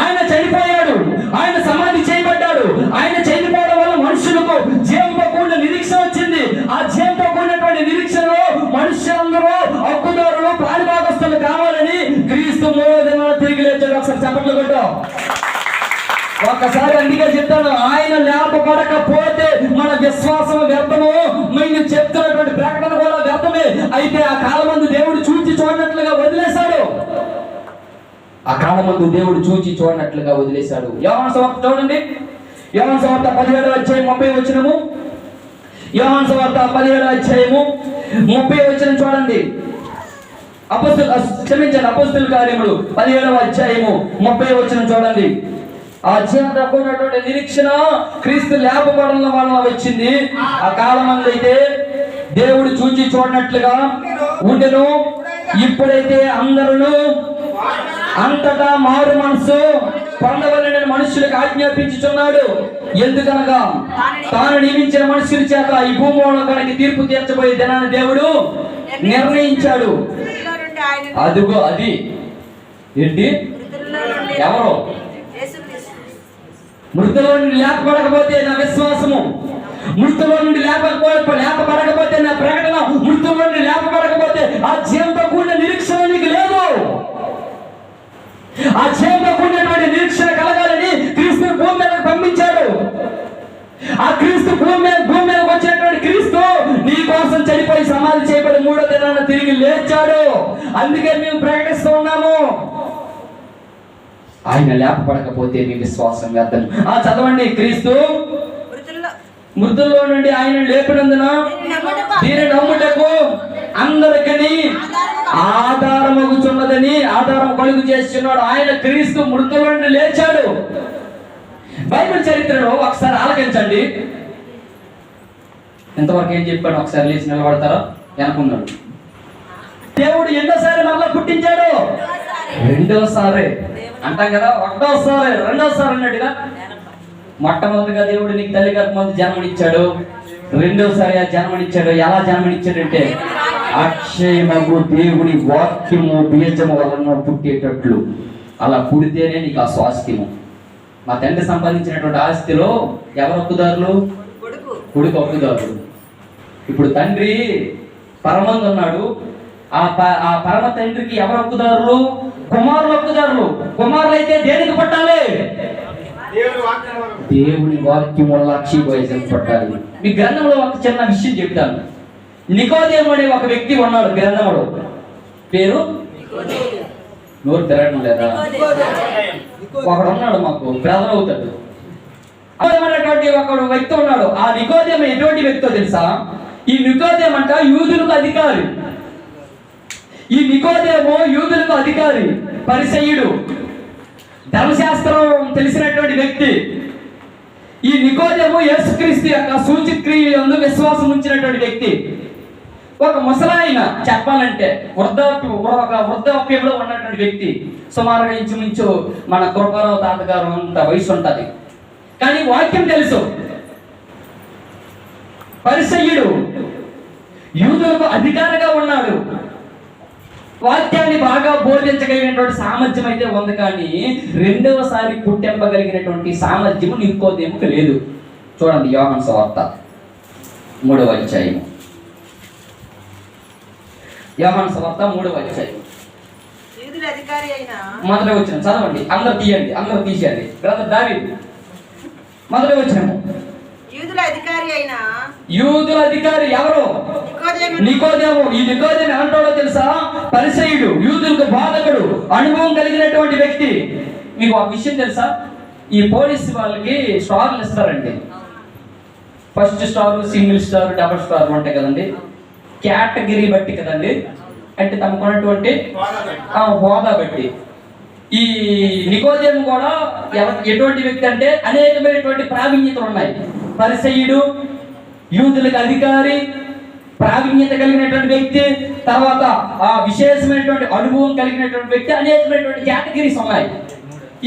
ఆయన చనిపోయాడు, ఆయన సమాధి చేయబడ్డాడు. ఆయన చనిపోవడం వల్ల మనుషులకు జీవంతో కూడిన నిరీక్షణ వచ్చింది. ఆ జీవంతో కూడినటువంటి నిరీక్షణలో మనుషులందరూ హక్కుదారులు ప్రాణభాగస్తులు కావాలని క్రీస్తు 3వ దినాన తిరిగి లేచాడు. ఒకసారి చప్పట్లు కొట్టాం. ఒక్కసారి అందుకే చెప్తాను, ఆయన లేపబడకపోతే మన విశ్వాసం వ్యర్థము. మేము చెప్తున్నటువంటి ప్రకటన కూడా వ్యర్థమే. అయితే ఆ కాలమందు దేవుడు చూచి చూడనట్లుగా వదిలేశాడు. యోహాను సువార్త చూడండి. యోహాను సువార్త 17వ అధ్యాయం 30వ వచనము. యోహాను సువార్త 17వ అధ్యాయము 30వ వచనం చూడండి. అపోస్తలుల కార్యములు 17వ అధ్యాయము 30వ వచనం చూడండి. ఆ జీవనటువంటి నిరీక్షణ క్రీస్తు లేపబడడం వలన వచ్చింది. ఆ కాలం అయితే దేవుడు చూచి చూడనట్లుగా ఉండెను. ఇప్పుడైతే అందరూ అంతటా మారు మనసు పొందవలన మనుషులకు ఆజ్ఞాపించుచున్నాడు. ఎందుకనగా తాను నియమించిన మనుషుల చేత ఈ భూమిలోకి తీర్పు తీర్చబోయే దినాన్ని దేవుడు నిర్ణయించాడు. అదిగో అది ఏంటి? ఎవరు? మృతుల నుండి లేపబడకపోతే నా విశ్వాసము, మృతుల నుండి లేపబడకపోతే నా ప్రకటన, మృతుల నుండి లేపబడకపోతే ఆ జీవంతో కూడిన నిరీక్షణ నీకు లేదు. ఆ జీవంతో కూడినటువంటి నిరీక్షణ కలగాలని క్రీస్తు భూమి మీద పంపించాడు. ఆ క్రీస్తు భూమి మీదకి వచ్చినటువంటి క్రీస్తు నీ కోసం చనిపోయి సమాధి చేయబడి 3వ దినాన తిరిగి లేచాడు. అందుకే మేము ప్రకటిస్తూ ఉన్నాము, ఆయన లేపబడకపోతే మీ విశ్వాసం వ్యర్థం. చదవండి. క్రీస్తు మృతుల్లో నుండి ఆయన లేపినందున దీని నమ్ముటకు అందరికీ ఆధారమగుచున్నదని ఆధారం కలుగు చేస్తున్నాడు. ఆయన క్రీస్తు మృతుల నుండి లేచాడు. బైబిల్ చరిత్రలో ఒకసారి ఆలకించండి. ఎంతవరకు ఏం చెప్పాడు? ఒకసారి లేచి నిలబడతారా? అనుకున్నాడు. దేవుడు ఎన్నోసారి మళ్ళా పుట్టించాడు? 2వసారి అంటాం కదా. 1వసారి 2వసారి అన్నట్టుగా మొట్టమొదటిగా దేవుడు నీకు తల్లి గర్భమందు జన్మనిచ్చాడు. 2వసారి ఆ జన్మనిచ్చాడు. ఎలా జన్మనిచ్చాడంటే అక్షయమగు దేవుని వాక్యము బీజము వలన పుట్టేటట్లు అలా పుడితేనే నీకు ఆ స్వాస్థ్యము. మా తండ్రి సంపాదించినటువంటి ఆస్తిలో ఎవరు హక్కుదారులు? కొడుకు హక్కుదారులు. ఇప్పుడు తండ్రి పరమందు ఉన్నాడు. ఆ పరమ తండ్రికి ఎవరు హక్కుదారులు? కుమారులు హక్కుదారులు. కుమారులు అయితే దేనికి పట్టాలి? దేవుని వాక్యం వల్ల అక్షయపోయేసి పట్టాలి. మీ గ్రంథంలో ఒక చిన్న విషయం చెప్తాను. నికోదేము అనే ఒక వ్యక్తి ఉన్నాడు గ్రంథంలో. పేరు నోరు తిరగడం లేదా? ఒకడు ఉన్నాడు, మాకు బ్రదర్ అవుతాడు. ఒకడు వ్యక్తి ఉన్నాడు. ఆ నికోదేము ఎటువంటి వ్యక్తితో తెలుసా? ఈ నికోదేము అంట యూదులకు అధికారి. ఈ నికోదేము యూదులకు అధికారి, పరిసయ్యుడు, ధర్మశాస్త్రం తెలిసినటువంటి వ్యక్తి. ఈ నికోదేము యేసుక్రీస్తు యొక్క సూచక్రియ యందు విశ్వాసం ఉంచినటువంటి వ్యక్తి. ఒక ముసలాయన, చెప్పాలంటే వృద్ధాప్యంలో ఉన్నటువంటి వ్యక్తి. సుమారుగా ఇంచుమించు మన కృపారావు తాతగారు అంత వయసు ఉంటుంది. కానీ వాక్యం తెలుసు. పరిసయ్యుడు, యూదులకు అధికారిగా ఉన్నాడు. వాక్యాన్ని బాగా బోధించగలిగినటువంటి సామర్థ్యం అయితే ఉంది. కానీ 2వసారి పుట్టింపగలిగినటువంటి సామర్థ్యము నికోదేముకు లేదు. చూడండి యోహాను సువార్త 3వ అధ్యాయం. యోహాను సువార్త 3వ అధ్యాయం యూదుల అధికారి అయిన మొదటి వచ్చిన చదవండి, అందరు తీయండి, అందరు తీసేయండి. బ్రదర్ దావీదు మొదటి వచ్చినము. యూదుల అధికారి అయిన యూదుల అధికారి ఎవరు? నికోదేము. ఈ నికోదేము అంటాడో తెలుసా? పరిసయ్యుడు, యూదులకు బాధకుడు, అనుభవం కలిగినటువంటి వ్యక్తి. మీకు ఆ విషయం తెలుసా? ఈ పోలీసు వాళ్ళకి స్టార్లు ఇస్తారండి. First star, single star, double star ఉంటాయి కదండి, కేటగిరీ బట్టి కదండి, అంటే తమకున్నటువంటి హోదా బట్టి. ఈ నికోదేము కూడా ఎటువంటి వ్యక్తి అంటే అనేకమైనటువంటి ప్రావీణ్యతలు ఉన్నాయి. పరిసయ్యుడు, యూదులకు అధికారి, ప్రావీణ్యత కలిగినటువంటి వ్యక్తి, తర్వాత ఆ విశేషమైనటువంటి అనుభవం కలిగినటువంటి వ్యక్తి, అనేకమైనటువంటి కేటగిరీస్ ఉన్నాయి.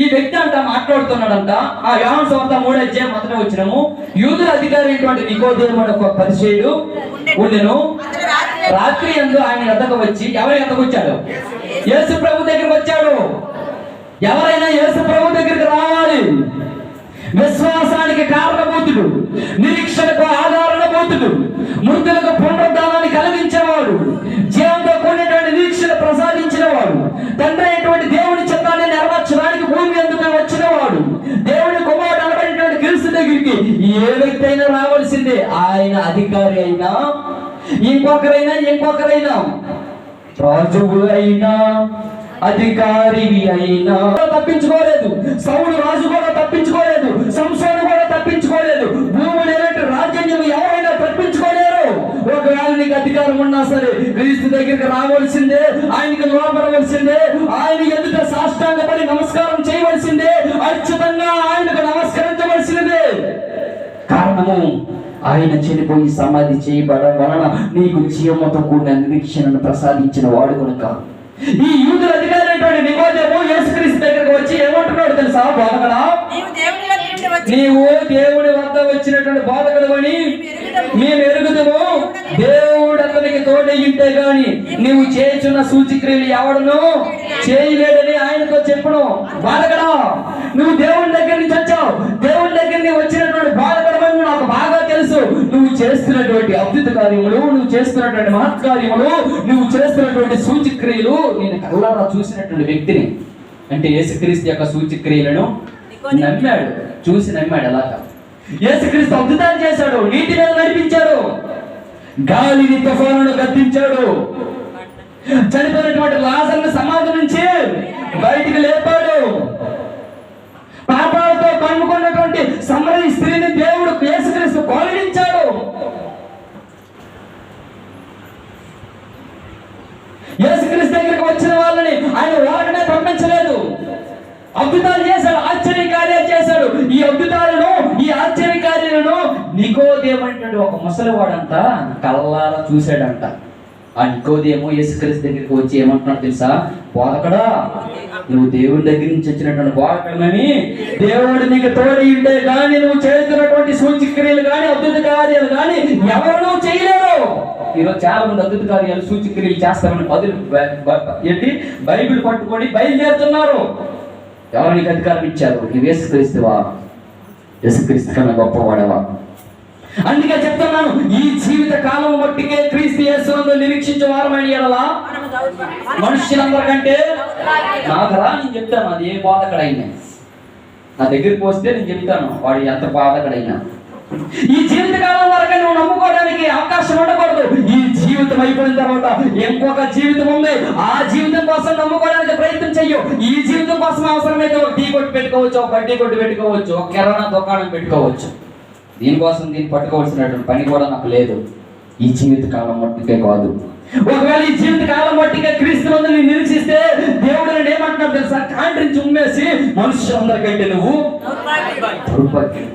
ఈ వ్యక్తి అంట మాట్లాడుతున్నాడంట. ఆ యోహాను సువార్త 3:1 యూదుల అధికారి అయినటువంటి నికోదేము అనే ఒక పరిసయ్యుడు ఉండెను. రాత్రి యందు ఆయన వద్దకు వచ్చి, ఎవరి వద్దకు వచ్చాడు? యేసు ప్రభు దగ్గరికి వచ్చాడు. ఎవరైనా యేసు ప్రభు దగ్గరికి రావాలి. విశ్వాసానికి కారణభూతుడు, నిరీక్షణకు ఆధారణభూతుడు, మృతులకు పునరుద్ధానాన్ని కలిగించేవాడు, జీవంతో కూడినటువంటి నిరీక్షణ ప్రసాదించిన వాడు, తండ్రి అయినటువంటి దేవుని చిత్తాన్ని నెరవేర్చడానికి భూమి ఎందుకు వచ్చిన వాడు, దేవుని కుమారుడు అనబడినటువంటి క్రీస్తు దగ్గరికి ఏ వ్యక్తి అయినా రావాల్సిందే. ఆయన అధికారి అయినా, ఇంకొకరైనా, రాజువు అయినా, అధికారివి అయినా తప్పించుకోలేదు. సౌలు రాజు కూడా తప్పించుకోలేదు. సంసోను కూడా తప్పించుకోలేదు. భూమి రాజ్యం ఎవరైనా తప్పించుకోలేరు. ఒకవేళ నీకు అధికారం ఉన్నా సరే క్రీస్తు దగ్గరికి రావాల్సిందే, ఆయనకి లోపడవలసిందే, ఆయన ఎదుట సాష్టాంగపడి నమస్కారం చేయవలసిందే, అత్యుతంగా ఆయనకు నమస్కరించవలసిందే. కారణము ఆయన చనిపోయి సమాధి చేయబడడం వలన నీకు జీవముతో కూడిన నిరీక్షణను ప్రసాదించిన వాడు కనుక. ఈ యూదుల అధికారి అయినటువంటి నికోదేము యేసుక్రీస్తు దగ్గరికి వచ్చి ఏమంటున్నాడు తెలుసా? బోధకుడా, నీవు దేవుడి వద్ద వచ్చినటువంటి బోధకుడు అని మేము ఎరుగుదము. దేవుడు అతనికి తోడయ్యుంటే గాని నీవు చేయుచున్న సూచక్రియలు ఎవడను చేయలేడని ఆయనతో చెప్పును. బోధకుడా, నువ్వు దేవుడి దగ్గర నుంచి వచ్చావు. దేవుడి దగ్గర నీవు వచ్చినటువంటి బోధకుడు నాకు బాగా తెలుసు. నువ్వు చేస్తున్నటువంటి అద్భుత కార్యములు, నువ్వు చేస్తున్నటువంటి మహత్కార్యములు, నువ్వు చేస్తున్నటువంటి సూచక్రియలు నేను కళ్ళారా చూసినటువంటి వ్యక్తిని. అంటే యేసుక్రీస్తు యొక్క సూచక్రియలను నమ్మాడు, చూసి నమ్మాడు. అలాగా యేసుక్రీస్తు అద్భుతాలు చేశాడు. నీటి మీద నడిపించాడు, గాలిని తుఫానును గద్దించాడు, చనిపోయినటువంటి లాజరును సమాధి నుంచి బయటికి లేపాడు, పాపాలతో కమ్ముకున్నటువంటి సమరయ స్త్రీని దేవుడు యేసుక్రీస్తు కోలించాడు. యేసుక్రీస్తు దగ్గరికి వచ్చిన వాళ్ళని ఆయన వారినే పంపించలేదు. అద్భుతాలు చేశాడు, ఆశ్చర్య కార్యాలు చేశాడు. ఈ అద్భుతాలను, ఈ ఆశ్చర్య కార్యాలను నికోదేము అంటే ఒక ముసలివాడంట కళ్ళారా చూశాడంట. ఆ నికోదేము యేసుక్రీస్తు దగ్గరికి వచ్చి ఏమంటున్నాడు తెలుసా? బోధకుడా, నువ్వు దేవుడి దగ్గర నుంచి వచ్చినటువంటి బోధకుడని, దేవుడు నీకు తోడి ఉంటే కానీ నువ్వు చేస్తున్నటువంటి సూచక్రియలు కానీ అద్భుత కార్యాలు కానీ ఎవరు చేయలేరు. ఈరోజు చాలా మంది అద్భుత కార్యాలు, సూచక్రియలు చేస్తారని ఏంటి బైబిల్ పట్టుకొని బయలుదేరుతున్నారు. ఎవరు నీకు అధికారం ఇచ్చారు? నీవు యేసుక్రీస్తువా? యేసుక్రీస్తు కన్నా గొప్పవాడవా? అందుకే చెప్తున్నాను, ఈ జీవిత కాలం మట్టికే క్రీస్తు యేసునందు నిరీక్షించే వారమైన ఎడల మనుష్యులందరికంటే నాకరా నేను చెప్తాను. అది ఏ బాధకడైనా నా దగ్గరికి వస్తే నేను చెప్తాను వాడు ఎంత బాధకడైనా. ఈ జీవిత కాలం వరకు నువ్వు నమ్ముకోవడానికి అవకాశం ఉండకూడదు. ఈ జీవితం అయిపోయిన తర్వాత ఇంకొక జీవితం ఉంది. ఆ జీవితం కోసం నమ్ముకోవడానికి ప్రయత్నం చెయ్యు. ఈ జీవితం కోసం అవసరమైతే ఒక టీ కొట్టు పెట్టుకోవచ్చు, ఒక బడ్డీ కొట్టు పెట్టుకోవచ్చు, ఒక కిరాణా దుకాణం పెట్టుకోవచ్చు. దీనికోసం దీన్ని పట్టుకోవాల్సినటువంటి పని కూడా నాకు లేదు. ఈ జీవిత కాలం మట్టికే కాదు. ఒకవేళ ఈ జీవిత కాలం మట్టికే క్రీస్తునందు నేను నిరీక్షిస్తే దేవుడు నేను ఏమంటున్నాడు తెలుసా? కాండ్రించి ఉమ్మేసి మనుషులందరికంటే నువ్వు దౌర్భాగ్యుడు.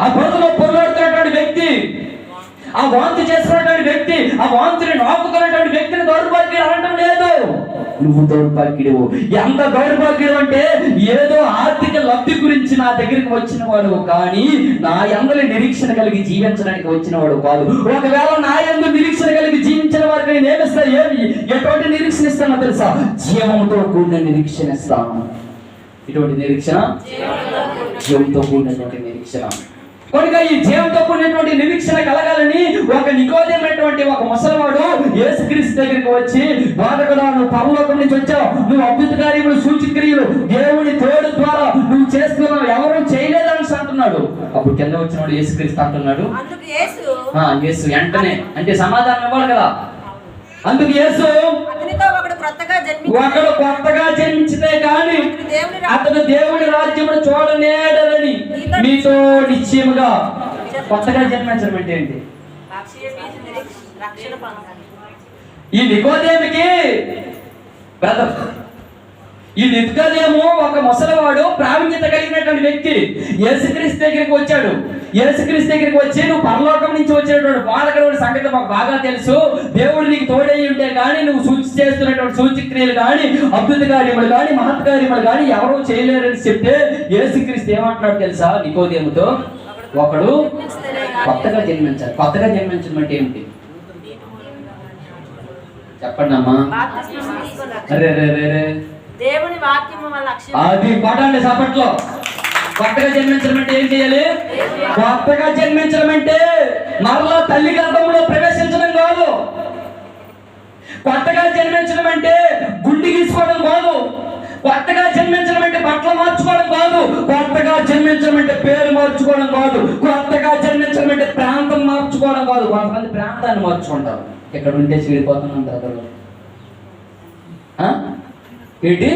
ఆ బతులో పొరలాడుతున్నటువంటి వ్యక్తి, ఆ వాంతి చేస్తున్నటువంటి వ్యక్తి, ఆ వాంతిని నాకుతున్నటువంటి వ్యక్తిని దౌర్భాగ్యుడు అనడం లేదు. నువ్వు దౌర్భాగ్యుడు. ఎంత దౌర్భాగ్యుడు అంటే ఏదో ఆర్థిక లబ్ధి గురించి నా దగ్గరికి వచ్చిన వాడు కానీ నా యందు నిరీక్షణ కలిగి జీవించడానికి వచ్చిన వాడు కాదు. ఒకవేళ నా యందు నిరీక్షణ కలిగి జీవించిన వారికి నేను ఏమిస్తా? ఎటువంటి నిరీక్షణ ఇస్తానో తెలుసా? జీవంతో కూడిన నిరీక్షణ ఇస్తాను. ఇటువంటి నిరీక్షణ జీవంతో కూడినటువంటి నిరీక్షణ. కనుక ఈ జీవంతో కూడినటువంటి నిరీక్షణ కలగాలని ఒక నికోదేమైనటువంటి ఒక ముసలివాడు యేసుక్రీస్తు దగ్గరికి వచ్చి, బోధకుడా నువ్వు పరలోకం నుంచి వచ్చావు, నువ్వు అద్భుత కార్యములు సూచక్రియలు దేవుని తోడు ద్వారా నువ్వు చేస్తున్నావు, ఎవరు చేయలేదని అంటున్నాడు. అప్పుడు కింద వచ్చినవాడు యేసుక్రీస్తు అంటున్నాడు, అందుకు యేసు యేసు వెంటనే అంటే సమాధానం ఇవ్వాలి కదా. అందుకు యేసు అతనితో ఒకడు కొత్తగా జన్మించితే గాని అతను దేవుడి రాజ్యమును చూడలేడని మీతో నిశ్చయముగా. కొత్తగా జన్మించడం అంటే ఏంటి? రక్షణ పొందాలి. ఈ నికోదేముకి బ్రదర్, ఈ నికోదేము ఒక ముసలివాడు, ప్రావీణ్యత కలిగినటువంటి వ్యక్తి. యేసుక్రీస్తు దగ్గరికి వచ్చాడు. యేసుక్రీస్తు దగ్గరికి వచ్చి, నువ్వు పరలోకం నుంచి వచ్చినటువంటి బోధకుడి సంగతి మాకు బాగా తెలుసు, దేవుడు నీకు తోడై ఉంటే కానీ నువ్వు సూచి చేస్తున్నటువంటి సూచక్రియలు కానీ అద్భుత కార్యములు కానీ మహత్ కార్యములు కానీ ఎవరూ చేయలేరని చెప్తే యేసుక్రీస్తు ఏమంటున్నాడు తెలుసా నికోదేముతో? ఒకడు కొత్తగా జన్మించాలి. కొత్తగా జన్మించడం అంటే ఏమిటి చెప్పండి అమ్మా. అరే రే రే రే దేవుని వాక్యము వల్ల అది పడండి సపట్లో. కొత్తగా జన్మించడం అంటే ఏం చేయాలి? కొత్తగా జన్మించడం అంటే మరలా తల్లి గర్భంలో ప్రవేశించడం కాదు. కొత్తగా జన్మించడం అంటే గుండి గీసుకోవడం కాదు. కొత్తగా జన్మించడం అంటే బట్టలు మార్చుకోవడం కాదు. కొత్తగా జన్మించడం అంటే పేరు మార్చుకోవడం కాదు. కొత్తగా జన్మించడం అంటే ప్రాంతం మార్చుకోవడం కాదు. కొంతమంది ప్రాంతాన్ని మార్చుకుంటారు. ఇక్కడ ఉంటే చెడిపోతున్నాం బ్రదర్. ఏంటి?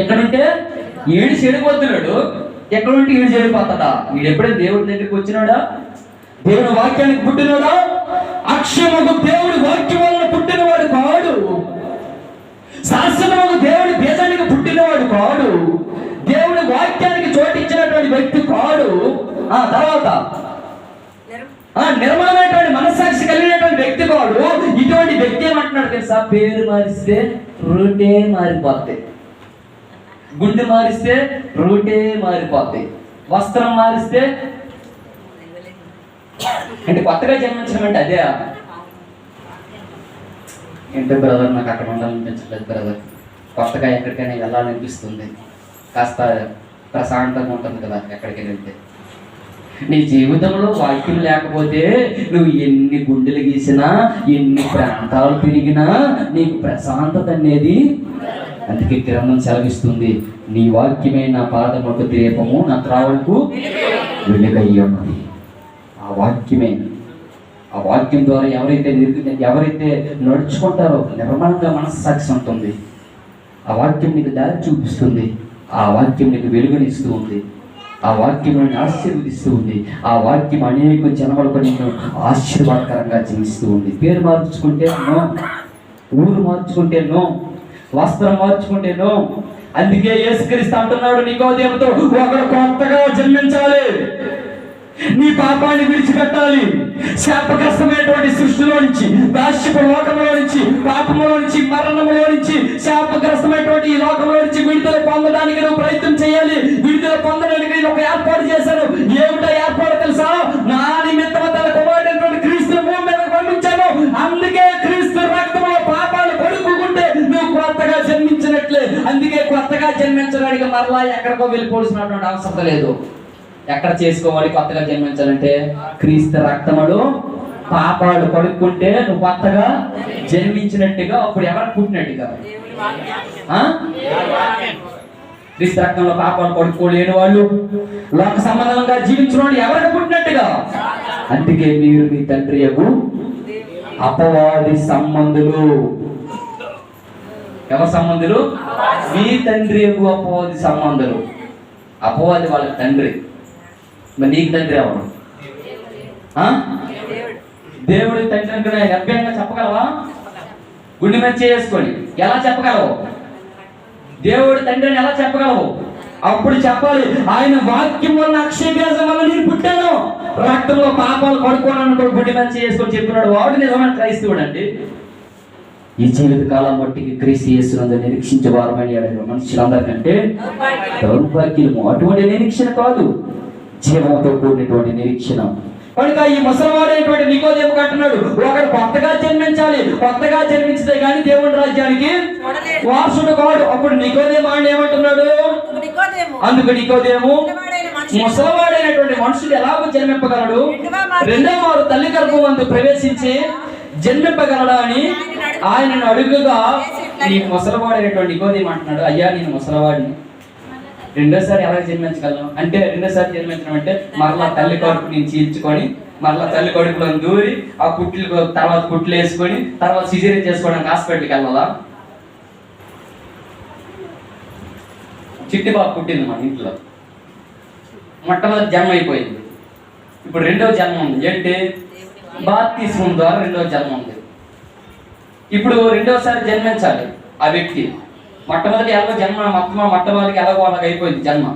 ఎక్కడుంటే ఈడు చెడిపోతున్నాడు, ఎక్కడుంటే ఈడు చెడిపోతాడా? వీడు ఎప్పుడైనా దేవుడి దగ్గరికి వచ్చినాడా? దేవుని వాక్యానికి పుట్టినాడా? అక్షయముకు దేవుడి వాక్యం వలన పుట్టినవాడు కాడు. శాస్త్రముకు దేవుడి బీజానికి పుట్టినవాడు కాడు. దేవుడి వాక్యానికి చోటిచ్చినటువంటి వ్యక్తి కాడు. తర్వాత నిర్మలమైనటువంటి మనస్సాక్షి కలిగినటువంటి వ్యక్తి కాడు. ఇటువంటి వ్యక్తి ఏమంటున్నాడు తెలుసా? పేరు మారిస్తే రూటే మారిపోతాయి, గుండె మారిస్తే రూటే మారిపోతాయి, వస్త్రం మారిస్తే అంటే కొత్తగా జన్మించడం అంటే అదే. ఏంటో బ్రదర్ నాకు అక్కడ ఉండాలనిపించలేదు బ్రదర్. కొత్తగా ఎక్కడికైనా వెళ్ళాలనిపిస్తుంది, కాస్త ప్రశాంతంగా ఉంటుంది కదా ఎక్కడికి వెళ్తే. నీ జీవితంలో వాక్యం లేకపోతే నువ్వు ఎన్ని గుండెలు గీసినా ఎన్ని ప్రాంతాలు తిరిగినా నీకు ప్రశాంతత అనేది. అందుకే గ్రంథం సెలవిస్తుంది, నీ వాక్యమే నా పాదములకు దీపము, నా త్రావులకు వెలుగయ్యున్నది. ఆ వాక్యమే, ఆ వాక్యం ద్వారా ఎవరైతే నడుచుకుంటారో నిర్మలంగా మనస్సాక్షి ఉంటుంది. ఆ వాక్యం నీకు దారి చూపిస్తుంది. ఆ వాక్యం నీకు వెలుగునిస్తూ ఉంది. ఆ వాక్యం ఆశీర్వదిస్తూ ఉంది. ఆ వాక్యం అనేక జన్మలకు నిన్ను ఆశీర్వాదకరంగా జీవిస్తూ ఉంది. పేరు మార్చుకుంటే నో, ఊరు మార్చుకుంటే నో, వస్త్రం మార్చుకుంటే నో. అందుకే యేసుక్రీస్తు అంటున్నాడు నికోదేముతో, ఒకడు కొత్తగా జన్మించాలి, నీ పాపాన్ని విడిచిపెట్టాలి, శాపగ్రస్తమైనటువంటి సృష్టిలో నుంచి, దాస్యపు లోకంలో నుంచి, పాపములో నుంచి, మరణములో నుంచి, శాపగ్రస్తమైనటువంటి ఈ లోకంలో నుంచి విడుదల పొందడానికి నువ్వు ప్రయత్నం చేయాలి. విడుదల పొందడానికి నేను ఒక ఏర్పాటు చేశాను. ఏమిటో ఏర్పాటు తెలుసా? నా నిమిత్తం తన కుమారుడైనటువంటి క్రీస్తు భూమి మీదకు పంపించాను. అందుకే క్రీస్తు రక్తంలో పాపాలు కడుక్కుంటే నువ్వు కొత్తగా జన్మించినట్లే. అందుకే కొత్తగా జన్మించడానికి మరలా ఎక్కడికో వెళ్ళిపోవాల్సినటువంటి అవసరం లేదు. ఎక్కడ చేసుకోవాలి కొత్తగా జన్మించాలంటే? క్రీస్తు రక్తములో పాపాలు కడుక్కుంటే నువ్వు కొత్తగా జన్మించినట్టుగా. అప్పుడు ఎవరు పుట్టినట్టుగా? క్రీస్తు రక్తంలో పాపాలు కడుక్కోలేని వాళ్ళు, లోక సంబంధంగా జీవించిన వాళ్ళు ఎవరికి పుట్టినట్టుగా? అందుకే మీరు మీ తండ్రి యొక్క అపవాది సంబంధులు. ఎవరి సంబంధులు? మీ తండ్రి యొక్క అపవాది సంబంధులు. అపవాది వాళ్ళకి తండ్రి, మరి నీకు తండ్రి ఎవరు? దేవుడి తండ్రి అంటే అభ్యంగా చెప్పగలవా? గుండె మీద చేసుకొని ఎలా చెప్పగలవు? దేవుడి తండ్రిని ఎలా చెప్పగలవు? అప్పుడు చెప్పాలి, ఆయన వాక్యం వల్ల అక్షయభ్యాసం వల్ల నేను పుట్టాను, రక్తంలో పాపాలు పడుకోనని గుండె మీద చేసుకొని చెప్పినాడు. వాడు నిజమైన క్రైస్తవుడు అండి. ఈ జీవిత కాలం మట్టికి క్రీస్తు యేసునందు నిరీక్షించే వారమైన మనుషులందరికంటే దౌర్భాగ్యము. అటువంటి నిరీక్షణ కాదు, జీవంతో కూడినటువంటి నిరీక్షణ. కనుక ఈ ముసలివాడైనటువంటి నికోదేము అంటున్నాడు, ఒకడు కొత్తగా జన్మించాలి, కొత్తగా జన్మించితే గాని దేవుని రాజ్యానికి వారసుడు కాడు. అప్పుడు నికోదేము ఆయన ఏమంటున్నాడు? అందుకు నికోదేము, ముసలివాడైనటువంటి మనుషుడు ఎలాగో జన్మింపగలడు? రెండవ వారు తల్లి గర్భమందు ప్రవేశించి జన్మింపగలడా అని ఆయనను అడుగుగా ఈ ముసలివాడైనటువంటి నికోదేము అంటున్నాడు, అయ్యా నేను ముసలివాడిని, రెండోసారి ఎలా జన్మించగలను అంటే, రెండోసారి జన్మించడం అంటే మరలా తల్లి కడుపు నుంచి చీల్చుకొని మరలా తల్లి కడుపులో దూరి ఆ కుట్లు తర్వాత కుట్లు వేసుకొని తర్వాత సిజేరియన్ చేసుకోవడానికి హాస్పిటల్కి వెళ్ళాలా? చిట్టి బాబు పుట్టింది మన ఇంట్లో, మొట్టమొదటి జన్మ అయిపోయింది. ఇప్పుడు రెండవ జన్మ ఉంది, ఏంటి? బాప్తిస్మం ద్వారా రెండవ జన్మ ఉంది. ఇప్పుడు రెండవసారి జన్మించాలి ఆ వ్యక్తి. మొట్టమొదటి ఎలాగో జన్మ మొట్టమొదటికి ఎలాగో వాళ్ళకి అయిపోయింది జన్మ.